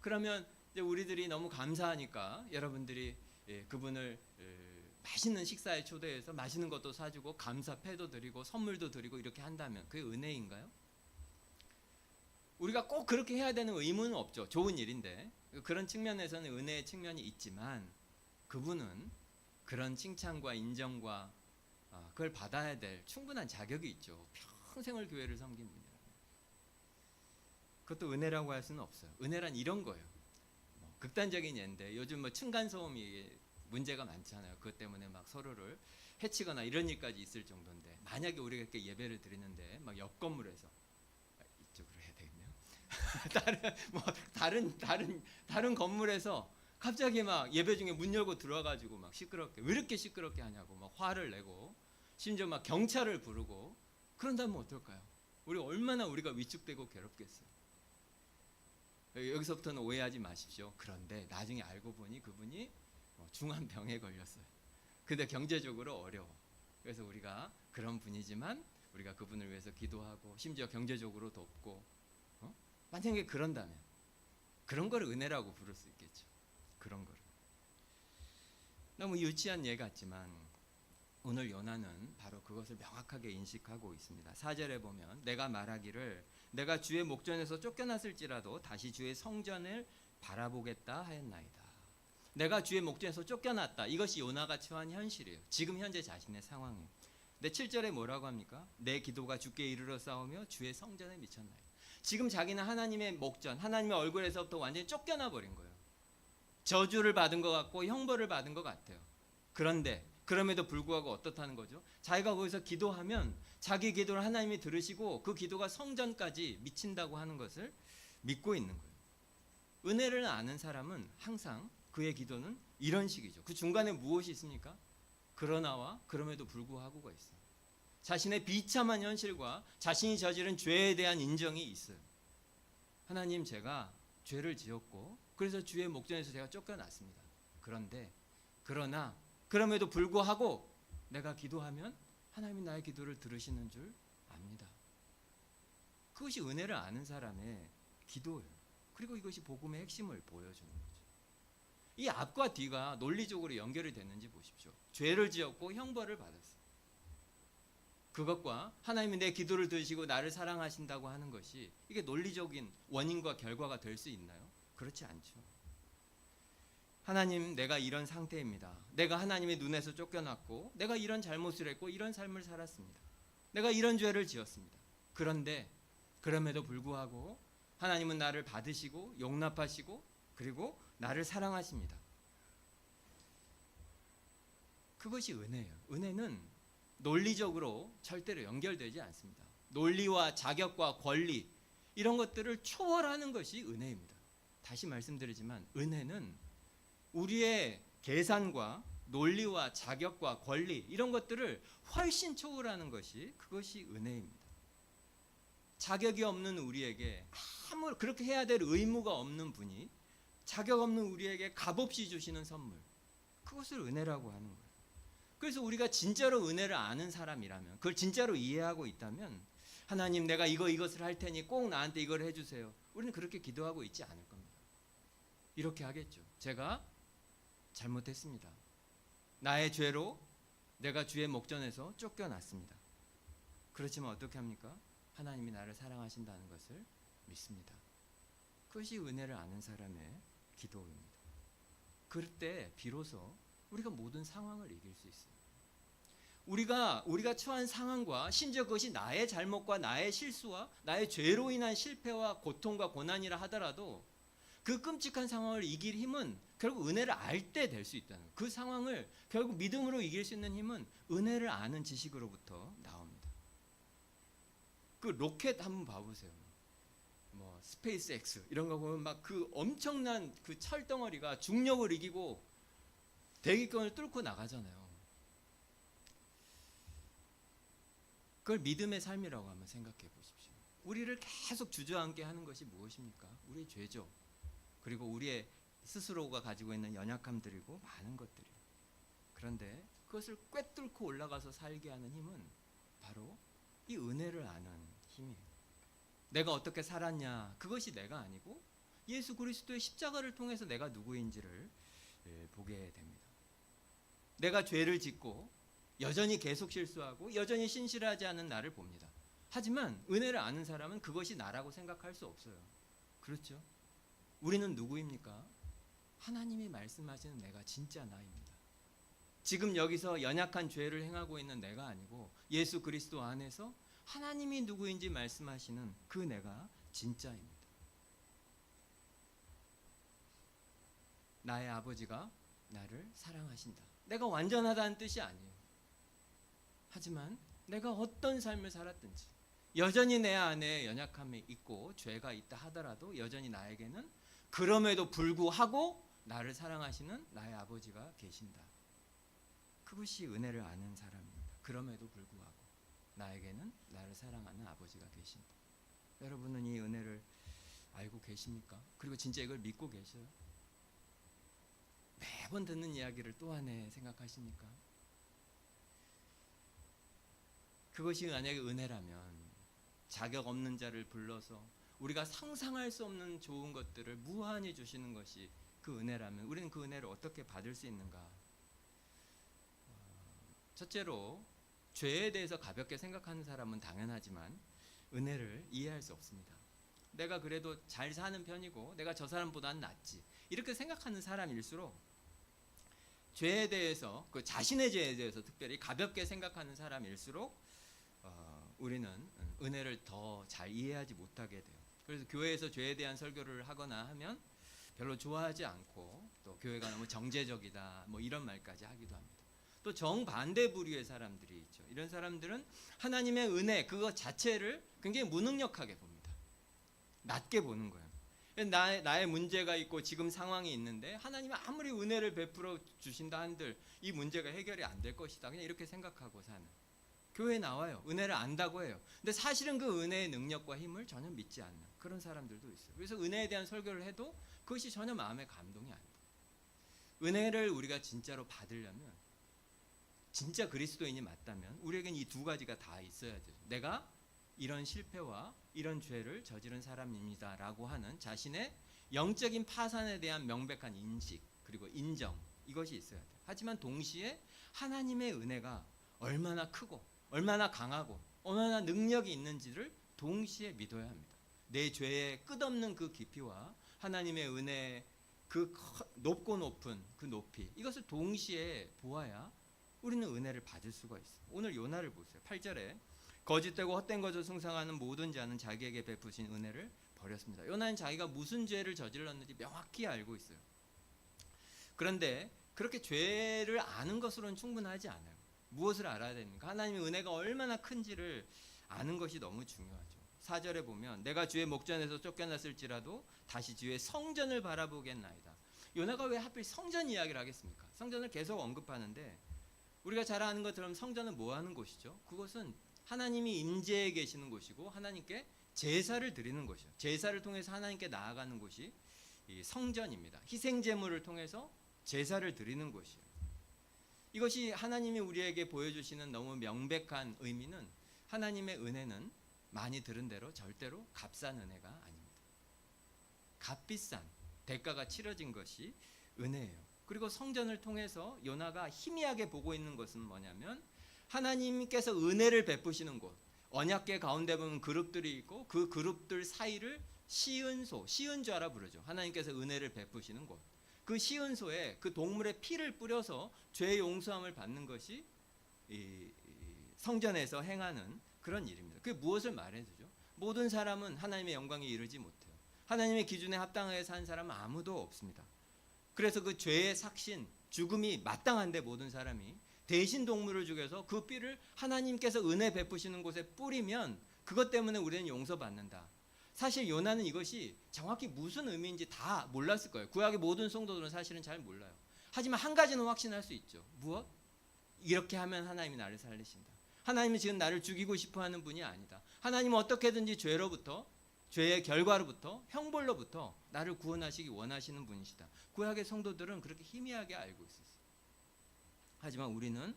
그러면 이제 우리들이 너무 감사하니까 여러분들이 그분을 맛있는 식사에 초대해서 맛있는 것도 사주고 감사패도 드리고 선물도 드리고 이렇게 한다면 그게 은혜인가요? 우리가 꼭 그렇게 해야 되는 의무는 없죠. 좋은 일인데 그런 측면에서는 은혜의 측면이 있지만 그분은 그런 칭찬과 인정과 그걸 받아야 될 충분한 자격이 있죠. 평생을 교회를 섬긴 분이라면. 그것도 은혜라고 할 수는 없어요. 은혜란 이런 거예요. 극단적인 예인데 요즘 층간소음이 문제가 많잖아요. 그것 때문에 서로를 해치거나 이런 일까지 있을 정도인데, 만약에 우리가 이렇게 예배를 드리는데 옆 건물에서 이쪽으로 해야 되겠네요. 다른 건물에서 갑자기 막 예배 중에 문 열고 들어와가지고 막 시끄럽게, 왜 이렇게 시끄럽게 하냐고 막 화를 내고, 심지어 막 경찰을 부르고, 그런다면 어떨까요? 얼마나 우리가 위축되고 괴롭겠어요. 여기서부터는 오해하지 마십시오. 그런데 나중에 알고 보니 그분이 중한 병에 걸렸어요. 근데 경제적으로 어려워. 그래서 우리가 그런 분이지만 우리가 그분을 위해서 기도하고 심지어 경제적으로 돕고, 만약에 그런다면 그런 걸 은혜라고 부를 수 있겠죠. 그런 거를. 너무 유치한 예 같지만 오늘 요나는 바로 그것을 명확하게 인식하고 있습니다. 4절에 보면 내가 말하기를 내가 주의 목전에서 쫓겨났을지라도 다시 주의 성전을 바라보겠다 하였나이다. 내가 주의 목전에서 쫓겨났다. 이것이 요나가 처한 현실이에요. 지금 현재 자신의 상황이에요. 근데 7절에 뭐라고 합니까? 내 기도가 주께 이르러 싸우며 주의 성전에 미쳤나이다. 지금 자기는 하나님의 목전, 하나님의 얼굴에서부터 완전히 쫓겨나 버린 거예요. 저주를 받은 것 같고 형벌을 받은 것 같아요. 그런데 그럼에도 불구하고 어떻다는 거죠? 자기가 거기서 기도하면 자기 기도를 하나님이 들으시고 그 기도가 성전까지 미친다고 하는 것을 믿고 있는 거예요. 은혜를 아는 사람은 항상 그의 기도는 이런 식이죠. 그 중간에 무엇이 있습니까? 그러나와 그럼에도 불구하고가 있어요. 자신의 비참한 현실과 자신이 저지른 죄에 대한 인정이 있어요. 하나님, 제가 죄를 지었고 그래서 주의 목전에서 제가 쫓겨났습니다. 그러나 그럼에도 불구하고 내가 기도하면 하나님이 나의 기도를 들으시는 줄 압니다. 그것이 은혜를 아는 사람의 기도예요. 그리고 이것이 복음의 핵심을 보여주는 거죠. 이 앞과 뒤가 논리적으로 연결이 됐는지 보십시오. 죄를 지었고 형벌을 받았어요. 그것과 하나님이 내 기도를 들으시고 나를 사랑하신다고 하는 것이 이게 논리적인 원인과 결과가 될 수 있나요? 그렇지 않죠. 하나님, 내가 이런 상태입니다. 내가 하나님의 눈에서 쫓겨났고 내가 이런 잘못을 했고 이런 삶을 살았습니다. 내가 이런 죄를 지었습니다. 그런데 그럼에도 불구하고 하나님은 나를 받으시고 용납하시고 그리고 나를 사랑하십니다. 그것이 은혜예요. 은혜는 논리적으로 절대로 연결되지 않습니다. 논리와 자격과 권리 이런 것들을 초월하는 것이 은혜입니다. 다시 말씀드리지만 은혜는 우리의 계산과 논리와 자격과 권리 이런 것들을 훨씬 초월하는 그것이 은혜입니다. 자격이 없는 우리에게 아무 그렇게 해야 될 의무가 없는 분이 자격 없는 우리에게 값없이 주시는 선물, 그것을 은혜라고 하는 거예요. 그래서 우리가 진짜로 은혜를 아는 사람이라면, 그걸 진짜로 이해하고 있다면 하나님, 내가 이것을 할 테니 꼭 나한테 이걸 해주세요. 우리는 그렇게 기도하고 있지 않을 겁니다. 이렇게 하겠죠. 제가 잘못했습니다. 나의 죄로 내가 주의 목전에서 쫓겨났습니다. 그렇지만 어떻게 합니까? 하나님이 나를 사랑하신다는 것을 믿습니다. 그것이 은혜를 아는 사람의 기도입니다. 그럴 때 비로소 우리가 모든 상황을 이길 수 있어요. 우리가 처한 상황과 심지어 그것이 나의 잘못과 나의 실수와 나의 죄로 인한 실패와 고통과 고난이라 하더라도 그 끔찍한 상황을 이길 힘은 결국 은혜를 알 때 될 수 있다는 거예요. 그 상황을 결국 믿음으로 이길 수 있는 힘은 은혜를 아는 지식으로부터 나옵니다. 그 로켓 한번 봐보세요. 뭐 스페이스 X 이런 거 보면 막 그 엄청난 그 철덩어리가 중력을 이기고 대기권을 뚫고 나가잖아요. 그걸 믿음의 삶이라고 한번 생각해 보십시오. 우리를 계속 주저앉게 하는 것이 무엇입니까? 우리의 죄죠. 그리고 우리의 스스로가 가지고 있는 연약함들이고 많은 것들이에요. 그런데 그것을 꿰뚫고 올라가서 살게 하는 힘은 바로 이 은혜를 아는 힘이에요. 내가 어떻게 살았냐, 그것이 내가 아니고 예수 그리스도의 십자가를 통해서 내가 누구인지를 보게 됩니다. 내가 죄를 짓고 여전히 계속 실수하고 여전히 신실하지 않은 나를 봅니다. 하지만 은혜를 아는 사람은 그것이 나라고 생각할 수 없어요. 그렇죠? 우리는 누구입니까? 하나님이 말씀하시는 내가 진짜 나입니다. 지금 여기서 연약한 죄를 행하고 있는 내가 아니고 예수 그리스도 안에서 하나님이 누구인지 말씀하시는 그 내가 진짜입니다. 나의 아버지가 나를 사랑하신다. 내가 완전하다는 뜻이 아니에요. 하지만 내가 어떤 삶을 살았든지 여전히 내 안에 연약함이 있고 죄가 있다 하더라도 여전히 나에게는 그럼에도 불구하고 나를 사랑하시는 나의 아버지가 계신다. 그것이 은혜를 아는 사람입니다. 그럼에도 불구하고 나에게는 나를 사랑하는 아버지가 계신다. 여러분은 이 은혜를 알고 계십니까? 그리고 진짜 이걸 믿고 계셔요? 매번 듣는 이야기를 또 하네 생각하십니까? 그것이 만약에 은혜라면 자격 없는 자를 불러서 우리가 상상할 수 없는 좋은 것들을 무한히 주시는 것이 그 은혜라면 우리는 그 은혜를 어떻게 받을 수 있는가? 첫째로 죄에 대해서 가볍게 생각하는 사람은 당연하지만 은혜를 이해할 수 없습니다. 내가 그래도 잘 사는 편이고 내가 저 사람보다는 낫지 이렇게 생각하는 사람일수록 죄에 대해서 그 자신의 죄에 대해서 특별히 가볍게 생각하는 사람일수록 우리는 은혜를 더 잘 이해하지 못하게 돼요. 그래서 교회에서 죄에 대한 설교를 하거나 하면 별로 좋아하지 않고 또 교회가 너무 정제적이다 뭐 이런 말까지 하기도 합니다. 또 정반대 부류의 사람들이 있죠. 이런 사람들은 하나님의 은혜 그것 자체를 굉장히 무능력하게 봅니다. 낮게 보는 거예요. 나의 문제가 있고 지금 상황이 있는데 하나님이 아무리 은혜를 베풀어 주신다 한들 이 문제가 해결이 안 될 것이다. 그냥 이렇게 생각하고 사는. 교회에 나와요. 은혜를 안다고 해요. 근데 사실은 그 은혜의 능력과 힘을 전혀 믿지 않는 그런 사람들도 있어요. 그래서 은혜에 대한 설교를 해도 그것이 전혀 마음에 감동이 안 돼요. 은혜를 우리가 진짜로 받으려면 진짜 그리스도인이 맞다면 우리에겐 이 두 가지가 다 있어야 돼요. 내가 이런 실패와 이런 죄를 저지른 사람입니다 라고 하는 자신의 영적인 파산에 대한 명백한 인식 그리고 인정 이것이 있어야 돼요. 하지만 동시에 하나님의 은혜가 얼마나 크고 얼마나 강하고 얼마나 능력이 있는지를 동시에 믿어야 합니다. 내 죄의 끝없는 그 깊이와 하나님의 은혜의 그 높고 높은 그 높이 이것을 동시에 보아야 우리는 은혜를 받을 수가 있어요. 오늘 요나를 보세요. 8절에 거짓되고 헛된 것을 숭상하는 모든 자는 자기에게 베푸신 은혜를 버렸습니다. 요나는 자기가 무슨 죄를 저질렀는지 명확히 알고 있어요. 그런데 그렇게 죄를 아는 것으로는 충분하지 않아요. 무엇을 알아야 됩니까? 하나님의 은혜가 얼마나 큰지를 아는 것이 너무 중요하죠. 4절에 보면 내가 주의 목전에서 쫓겨났을지라도 다시 주의 성전을 바라보겠나이다. 요나가 왜 하필 성전 이야기를 하겠습니까? 성전을 계속 언급하는데 우리가 잘 아는 것처럼 성전은 뭐 하는 곳이죠? 그것은 하나님이 임재해 계시는 곳이고 하나님께 제사를 드리는 곳이요. 제사를 통해서 하나님께 나아가는 곳이 이 성전입니다. 희생 제물을 통해서 제사를 드리는 곳이에요. 이것이 하나님이 우리에게 보여주시는 너무 명백한 의미는 하나님의 은혜는 많이 들은 대로 절대로 값싼 은혜가 아닙니다. 값비싼 대가가 치러진 것이 은혜예요. 그리고 성전을 통해서 요나가 희미하게 보고 있는 것은 뭐냐면 하나님께서 은혜를 베푸시는 곳 언약궤 가운데 보면 그룹들이 있고 그 그룹들 사이를 시은소 시은좌라 부르죠. 하나님께서 은혜를 베푸시는 곳 그 시은소에 그 동물의 피를 뿌려서 죄 용서함을 받는 것이 이 성전에서 행하는 그런 일입니다. 그게 무엇을 말해주죠? 모든 사람은 하나님의 영광에 이르지 못해요. 하나님의 기준에 합당하게 산 사람은 아무도 없습니다. 그래서 그 죄의 삭신 죽음이 마땅한데 모든 사람이 대신 동물을 죽여서 그 삐를 하나님께서 은혜 베푸시는 곳에 뿌리면 그것 때문에 우리는 용서받는다. 사실 요나는 이것이 정확히 무슨 의미인지 다 몰랐을 거예요. 구약의 모든 성도들은 사실은 잘 몰라요. 하지만 한 가지는 확신할 수 있죠. 무엇? 이렇게 하면 하나님이 나를 살리신다. 하나님은 지금 나를 죽이고 싶어하는 분이 아니다. 하나님은 어떻게든지 죄로부터 죄의 결과로부터 형벌로부터 나를 구원하시기 원하시는 분이시다. 구약의 성도들은 그렇게 희미하게 알고 있었어요. 하지만 우리는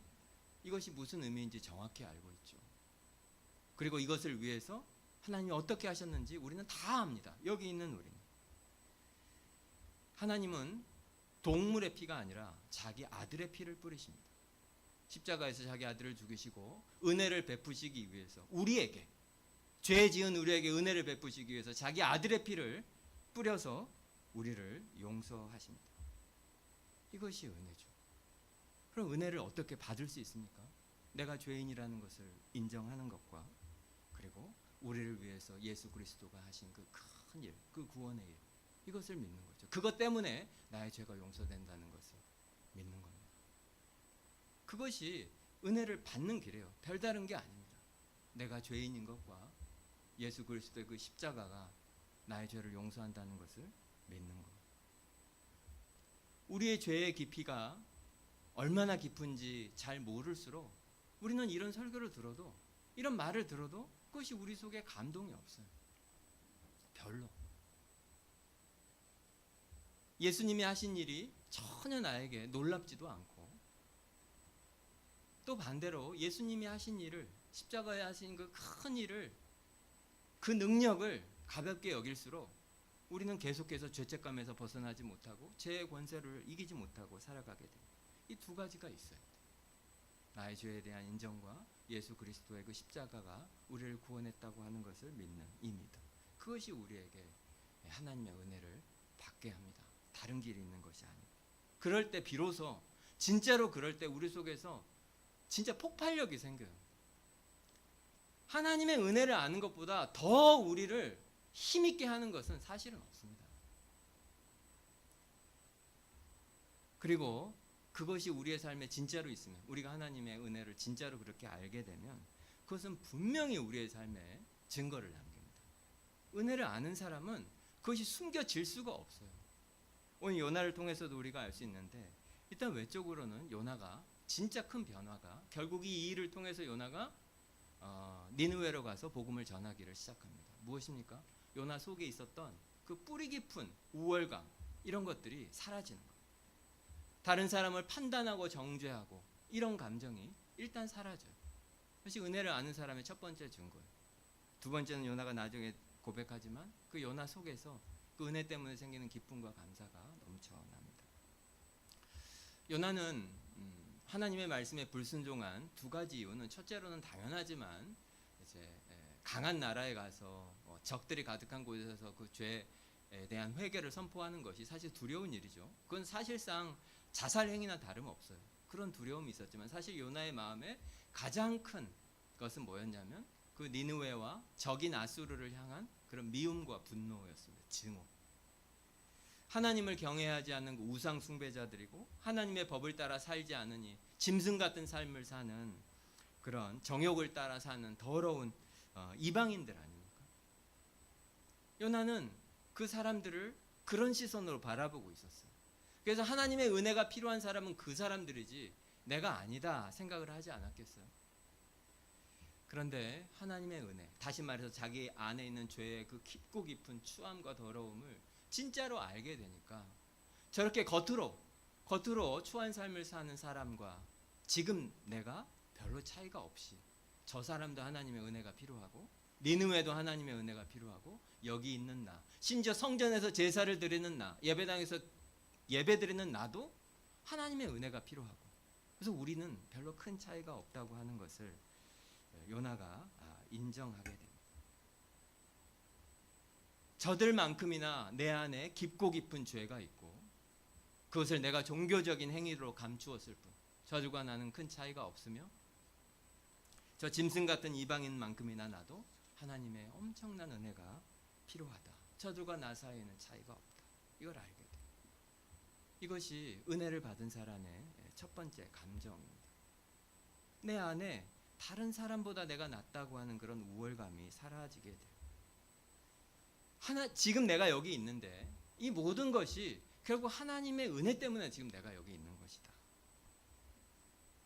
이것이 무슨 의미인지 정확히 알고 있죠. 그리고 이것을 위해서 하나님이 어떻게 하셨는지 우리는 다 압니다. 여기 있는 우리는. 하나님은 동물의 피가 아니라 자기 아들의 피를 뿌리십니다. 십자가에서 자기 아들을 죽이시고 은혜를 베푸시기 위해서 우리에게 죄 지은 우리에게 은혜를 베푸시기 위해서 자기 아들의 피를 뿌려서 우리를 용서하십니다. 이것이 은혜죠. 그럼 은혜를 어떻게 받을 수 있습니까? 내가 죄인이라는 것을 인정하는 것과 그리고 우리를 위해서 예수 그리스도가 하신 그 큰 일, 그 구원의 일 이것을 믿는 거죠. 그것 때문에 나의 죄가 용서된다는 것을 믿는 겁니다. 그것이 은혜를 받는 길이에요. 별다른 게 아닙니다. 내가 죄인인 것과 예수 그리스도의 그 십자가가 나의 죄를 용서한다는 것을 믿는 것. 우리의 죄의 깊이가 얼마나 깊은지 잘 모를수록 우리는 이런 설교를 들어도, 이런 말을 들어도 그것이 우리 속에 감동이 없어요. 별로. 예수님이 하신 일이 전혀 나에게 놀랍지도 않고, 또 반대로 예수님이 하신 일을, 십자가에 하신 그 큰 일을, 그 능력을 가볍게 여길수록 우리는 계속해서 죄책감에서 벗어나지 못하고 죄의 권세를 이기지 못하고 살아가게 돼요. 이 두 가지가 있어요. 나의 죄에 대한 인정과 예수 그리스도의 그 십자가가 우리를 구원했다고 하는 것을 믿는 이 믿음. 그것이 우리에게 하나님의 은혜를 받게 합니다. 다른 길이 있는 것이 아니고. 그럴 때 비로소, 진짜로 그럴 때 우리 속에서 진짜 폭발력이 생겨요. 하나님의 은혜를 아는 것보다 더 우리를 힘있게 하는 것은 사실은 없습니다. 그리고 그것이 우리의 삶에 진짜로 있으면, 우리가 하나님의 은혜를 진짜로 그렇게 알게 되면 그것은 분명히 우리의 삶에 증거를 남깁니다. 은혜를 아는 사람은 그것이 숨겨질 수가 없어요. 오늘 요나를 통해서도 우리가 알 수 있는데, 일단 외적으로는 요나가 진짜 큰 변화가, 결국 이 일을 통해서 요나가 니느웨로 가서 복음을 전하기를 시작합니다. 무엇입니까? 요나 속에 있었던 그 뿌리 깊은 우월감, 이런 것들이 사라지는 거예요. 다른 사람을 판단하고 정죄하고 이런 감정이 일단 사라져요. 그것이 은혜를 아는 사람의 첫 번째 증거예요. 두 번째는 요나가 나중에 고백하지만 그 요나 속에서 그 은혜 때문에 생기는 기쁨과 감사가 넘쳐납니다. 요나는 하나님의 말씀에 불순종한 두 가지 이유는, 첫째로는 당연하지만 이제 강한 나라에 가서 적들이 가득한 곳에서 그 죄에 대한 회개를 선포하는 것이 사실 두려운 일이죠. 그건 사실상 자살 행위나 다름없어요. 그런 두려움이 있었지만 사실 요나의 마음에 가장 큰 것은 뭐였냐면 그 니느웨와 적인 아수르를 향한 그런 미움과 분노였습니다. 증오. 하나님을 경외하지 않는 그 우상 숭배자들이고 하나님의 법을 따라 살지 않으니 짐승 같은 삶을 사는 그런 정욕을 따라 사는 더러운 이방인들 아닙니까? 요나는 그 사람들을 그런 시선으로 바라보고 있었어요. 그래서 하나님의 은혜가 필요한 사람은 그 사람들이지 내가 아니다 생각을 하지 않았겠어요. 그런데 하나님의 은혜, 다시 말해서 자기 안에 있는 죄의 그 깊고 깊은 추함과 더러움을 진짜로 알게 되니까 저렇게 겉으로 추한 삶을 사는 사람과 지금 내가 별로 차이가 없이, 저 사람도 하나님의 은혜가 필요하고 니느웨도 하나님의 은혜가 필요하고 여기 있는 나, 심지어 성전에서 제사를 드리는 나, 예배당에서 예배 드리는 나도 하나님의 은혜가 필요하고, 그래서 우리는 별로 큰 차이가 없다고 하는 것을 요나가 인정하게 됩니다. 저들만큼이나 내 안에 깊고 깊은 죄가 있고 그것을 내가 종교적인 행위로 감추었을 뿐 저들과 나는 큰 차이가 없으며, 저 짐승 같은 이방인만큼이나 나도 하나님의 엄청난 은혜가 필요하다. 저들과 나 사이에는 차이가 없다. 이걸 알게 돼요. 이것이 은혜를 받은 사람의 첫 번째 감정입니다. 내 안에 다른 사람보다 내가 낫다고 하는 그런 우월감이 사라지게 돼요. 지금 내가 여기 있는데 이 모든 것이 결국 하나님의 은혜 때문에 지금 내가 여기 있는 것이다.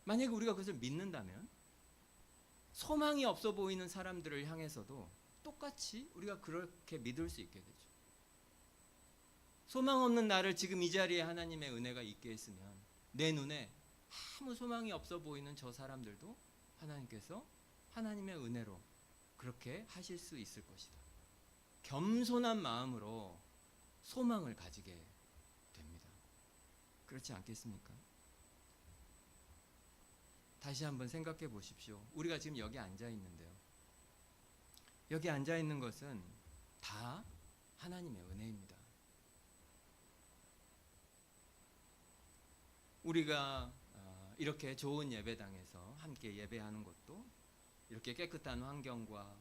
만약에 우리가 그것을 믿는다면 소망이 없어 보이는 사람들을 향해서도 똑같이 우리가 그렇게 믿을 수 있게 되죠. 소망 없는 나를 지금 이 자리에 하나님의 은혜가 있게 했으면 내 눈에 아무 소망이 없어 보이는 저 사람들도 하나님께서 하나님의 은혜로 그렇게 하실 수 있을 것이다. 겸손한 마음으로 소망을 가지게 됩니다. 그렇지 않겠습니까? 다시 한번 생각해 보십시오. 우리가 지금 여기 앉아 있는데요. 여기 앉아 있는 것은 다 하나님의 은혜입니다. 우리가 이렇게 좋은 예배당에서 함께 예배하는 것도, 이렇게 깨끗한 환경과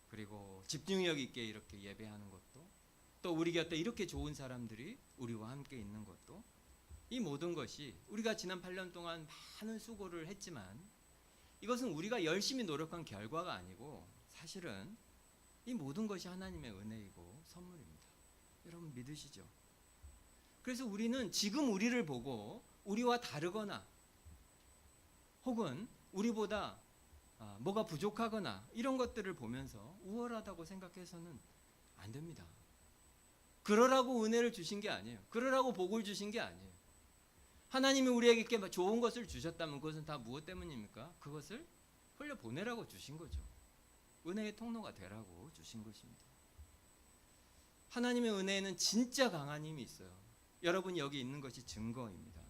그리고 집중력 있게 이렇게 예배하는 것도, 또 우리 곁에 이렇게 좋은 사람들이 우리와 함께 있는 것도, 이 모든 것이 우리가 지난 8년 동안 많은 수고를 했지만 이것은 우리가 열심히 노력한 결과가 아니고 사실은 이 모든 것이 하나님의 은혜이고 선물입니다. 여러분 믿으시죠? 그래서 우리는 지금 우리를 보고 우리와 다르거나 혹은 우리보다 뭐가 부족하거나 이런 것들을 보면서 우월하다고 생각해서는 안 됩니다. 그러라고 은혜를 주신 게 아니에요. 그러라고 복을 주신 게 아니에요. 하나님이 우리에게 이렇게 좋은 것을 주셨다면 그것은 다 무엇 때문입니까? 그것을 흘려보내라고 주신 거죠. 은혜의 통로가 되라고 주신 것입니다. 하나님의 은혜에는 진짜 강한 힘이 있어요. 여러분 여기 있는 것이 증거입니다.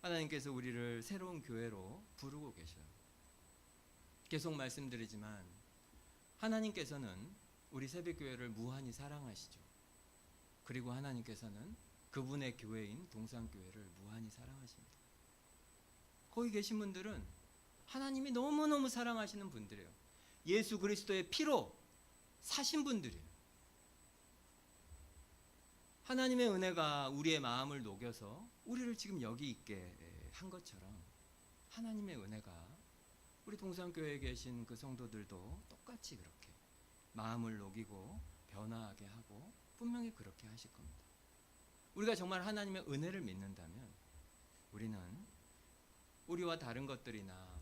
하나님께서 우리를 새로운 교회로 부르고 계셔요. 계속 말씀드리지만 하나님께서는 우리 새벽교회를 무한히 사랑하시죠. 그리고 하나님께서는 그분의 교회인 동산교회를 무한히 사랑하십니다. 거기 계신 분들은 하나님이 너무너무 사랑하시는 분들이에요. 예수 그리스도의 피로 사신 분들이에요. 하나님의 은혜가 우리의 마음을 녹여서 우리를 지금 여기 있게 한 것처럼 하나님의 은혜가 우리 동산교회에 계신 그 성도들도 똑같이 그렇게 마음을 녹이고 변화하게 하고 분명히 그렇게 하실 겁니다. 우리가 정말 하나님의 은혜를 믿는다면 우리는 우리와 다른 것들이나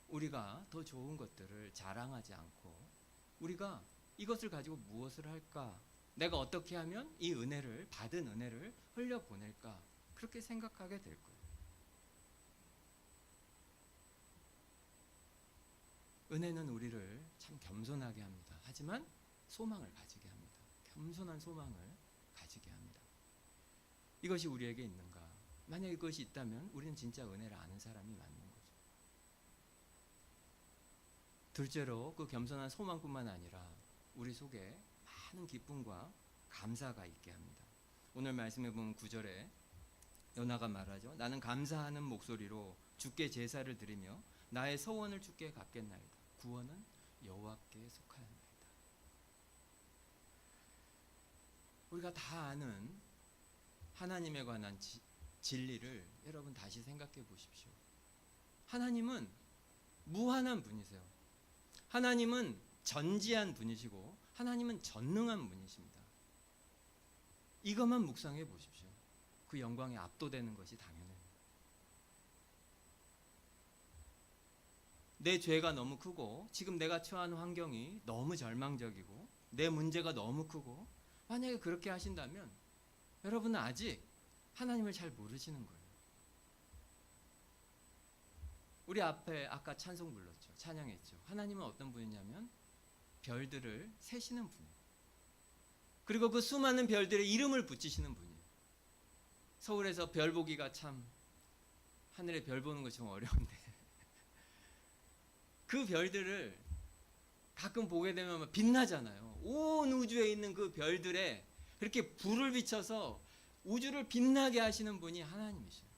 우리가 더 좋은 것들을 자랑하지 않고 우리가 이것을 가지고 무엇을 할까? 내가 어떻게 하면 이 은혜를 받은 은혜를 흘려보낼까? 그렇게 생각하게 될 거예요. 은혜는 우리를 참 겸손하게 합니다. 하지만 소망을 가지게 합니다. 겸손한 소망을 가지게 합니다. 이것이 우리에게 있는가? 만약 이것이 있다면 우리는 진짜 은혜를 아는 사람이 맞는 거죠. 둘째로 그 겸손한 소망뿐만 아니라 우리 속에 많은 기쁨과 감사가 있게 합니다. 오늘 말씀해 보면 9절에 요나가 말하죠. 나는 감사하는 목소리로 주께 제사를 드리며 나의 서원을 주께 갚겠나이다. 구원은 여호와께 속하였나이다. 우리가 다 아는 하나님에 관한 진리를 여러분 다시 생각해 보십시오. 하나님은 무한한 분이세요. 하나님은 전지한 분이시고 하나님은 전능한 분이십니다. 이것만 묵상해 보십시오. 그 영광에 압도되는 것이 당연해요. 내 죄가 너무 크고 지금 내가 처한 환경이 너무 절망적이고 내 문제가 너무 크고 만약에 그렇게 하신다면 여러분은 아직 하나님을 잘 모르시는 거예요. 우리 앞에 아까 찬송 불렀죠. 찬양했죠. 하나님은 어떤 분이냐면 별들을 세시는 분이에요. 그리고 그 수많은 별들의 이름을 붙이시는 분이에요. 서울에서 별 보기가 참 하늘에 별 보는 거 좀 어려운데 그 별들을 가끔 보게 되면 빛나잖아요. 온 우주에 있는 그 별들에 그렇게 불을 비춰서 우주를 빛나게 하시는 분이 하나님이셔요.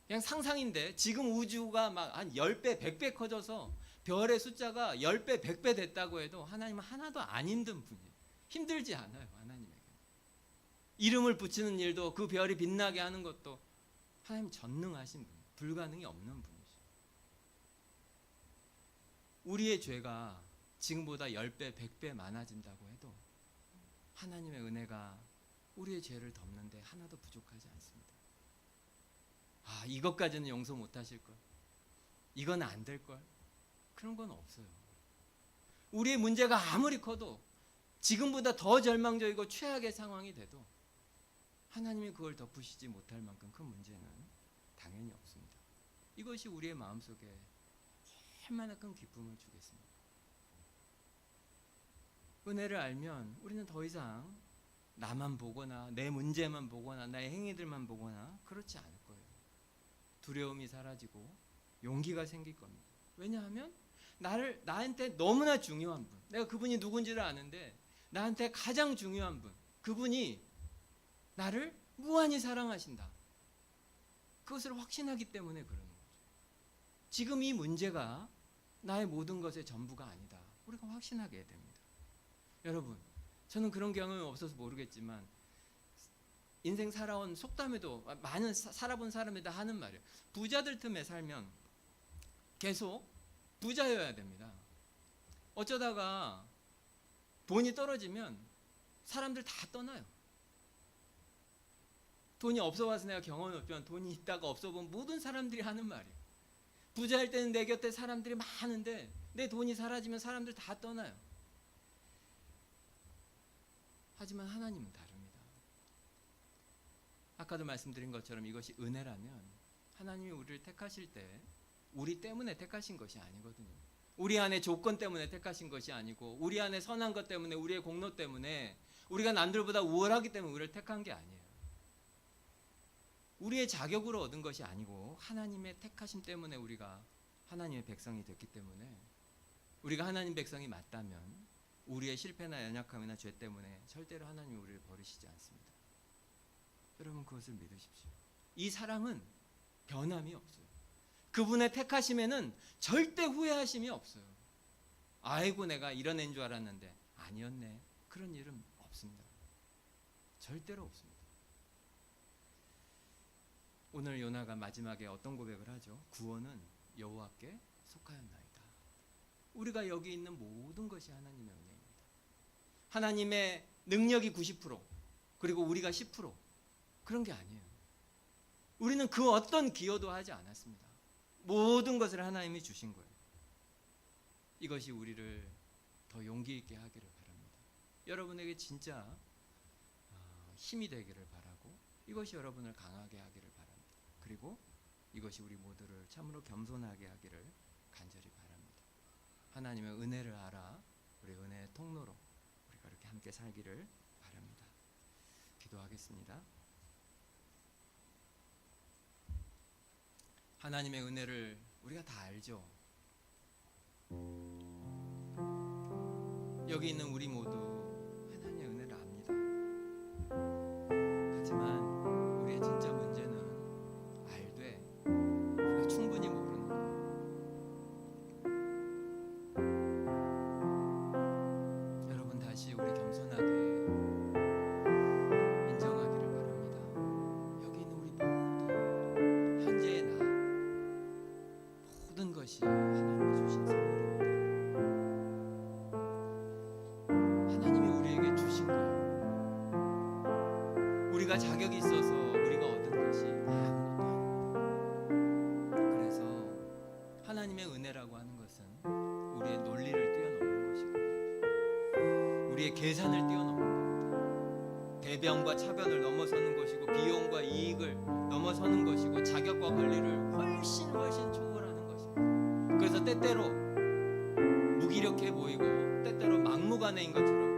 그냥 상상인데 지금 우주가 막 한 10배, 100배 커져서 별의 숫자가 10배, 100배 됐다고 해도 하나님은 하나도 안 힘든 분이에요. 힘들지 않아요, 하나님에게. 이름을 붙이는 일도 그 별이 빛나게 하는 것도 하나님 전능하신 분, 불가능이 없는 분이죠. 우리의 죄가 지금보다 10배, 100배 많아진다고 해도 하나님의 은혜가 우리의 죄를 덮는데 하나도 부족하지 않습니다. 아, 이것까지는 용서 못 하실 걸. 이건 안 될 걸. 그런 건 없어요. 우리의 문제가 아무리 커도 지금보다 더 절망적이고 최악의 상황이 돼도 하나님이 그걸 덮으시지 못할 만큼 큰 문제는 당연히 없습니다. 이것이 우리의 마음속에 얼마나 큰 기쁨을 주겠습니까? 은혜를 알면 우리는 더 이상 나만 보거나 내 문제만 보거나 나의 행위들만 보거나 그렇지 않을 거예요. 두려움이 사라지고 용기가 생길 겁니다. 왜냐하면 나한테 너무나 중요한 분, 내가 그분이 누군지를 아는데 나한테 가장 중요한 분, 그분이 나를 무한히 사랑하신다. 그것을 확신하기 때문에 그러는 거죠. 지금 이 문제가 나의 모든 것의 전부가 아니다. 우리가 확신하게 됩니다. 여러분, 저는 그런 경험이 없어서 모르겠지만 인생 살아온 속담에도 많은 살아본 사람이 다 하는 말이에요. 부자들 틈에 살면 계속 부자여야 됩니다. 어쩌다가 돈이 떨어지면 사람들 다 떠나요. 돈이 없어 와서 내가 경험이 없지만 돈이 있다가 없어 본 모든 사람들이 하는 말이에요. 부자일 때는 내 곁에 사람들이 많은데 내 돈이 사라지면 사람들 다 떠나요. 하지만 하나님은 다릅니다. 아까도 말씀드린 것처럼 이것이 은혜라면 하나님이 우리를 택하실 때 우리 때문에 택하신 것이 아니거든요. 우리 안에 조건 때문에 택하신 것이 아니고 우리 안에 선한 것 때문에 우리의 공로 때문에 우리가 남들보다 우월하기 때문에 우리를 택한 게 아니에요. 우리의 자격으로 얻은 것이 아니고 하나님의 택하심 때문에 우리가 하나님의 백성이 됐기 때문에 우리가 하나님 백성이 맞다면 우리의 실패나 연약함이나 죄 때문에 절대로 하나님이 우리를 버리시지 않습니다. 여러분 그것을 믿으십시오. 이 사랑은 변함이 없어요. 그분의 택하심에는 절대 후회하심이 없어요. 아이고 내가 이런 애인 줄 알았는데 아니었네. 그런 일은 없습니다. 절대로 없습니다. 오늘 요나가 마지막에 어떤 고백을 하죠? 구원은 여호와께 속하였나이다. 우리가 여기 있는 모든 것이 하나님의 은혜입니다. 하나님의 능력이 90% 그리고 우리가 10% 그런 게 아니에요. 우리는 그 어떤 기여도 하지 않았습니다. 모든 것을 하나님이 주신 거예요. 이것이 우리를 더 용기 있게 하기를 바랍니다. 여러분에게 진짜 힘이 되기를 바라고 이것이 여러분을 강하게 하기를 바랍니다. 그리고 이것이 우리 모두를 참으로 겸손하게 하기를 간절히 바랍니다. 하나님의 은혜를 알아 우리 은혜의 통로로 우리가 이렇게 함께 살기를 바랍니다. 기도하겠습니다. 하나님의 은혜를 우리가 다 알죠. 여기 있는 우리 모두 하나님의 은혜를 압니다. 하지만 우리의 진짜 문제는 알되 우리가 충분히 모르는 거예요. 여러분 다시 우리 겸손하게 인정하기를 바랍니다. 여기 있는 우리 모두 현재의 나 모든 것이 하나님이 주신 선물입니다. 하나님이 우리에게 주신 거예요. 우리가 자격이 있어서 우리가 얻은 것이 아무것도 아닙니다. 그래서 하나님의 은혜라고 하는 것은 우리의 논리를 뛰어넘는 것이고 우리의 계산을 뛰어넘는 겁니다. 대변과 차변을 넘어서는 것이고 비용과 이익을 넘어서는 것이고 자격과 권리를 훨씬 초월하는 것입니다. 그래서 때때로 무기력해 보이고 때때로 막무가내인 것처럼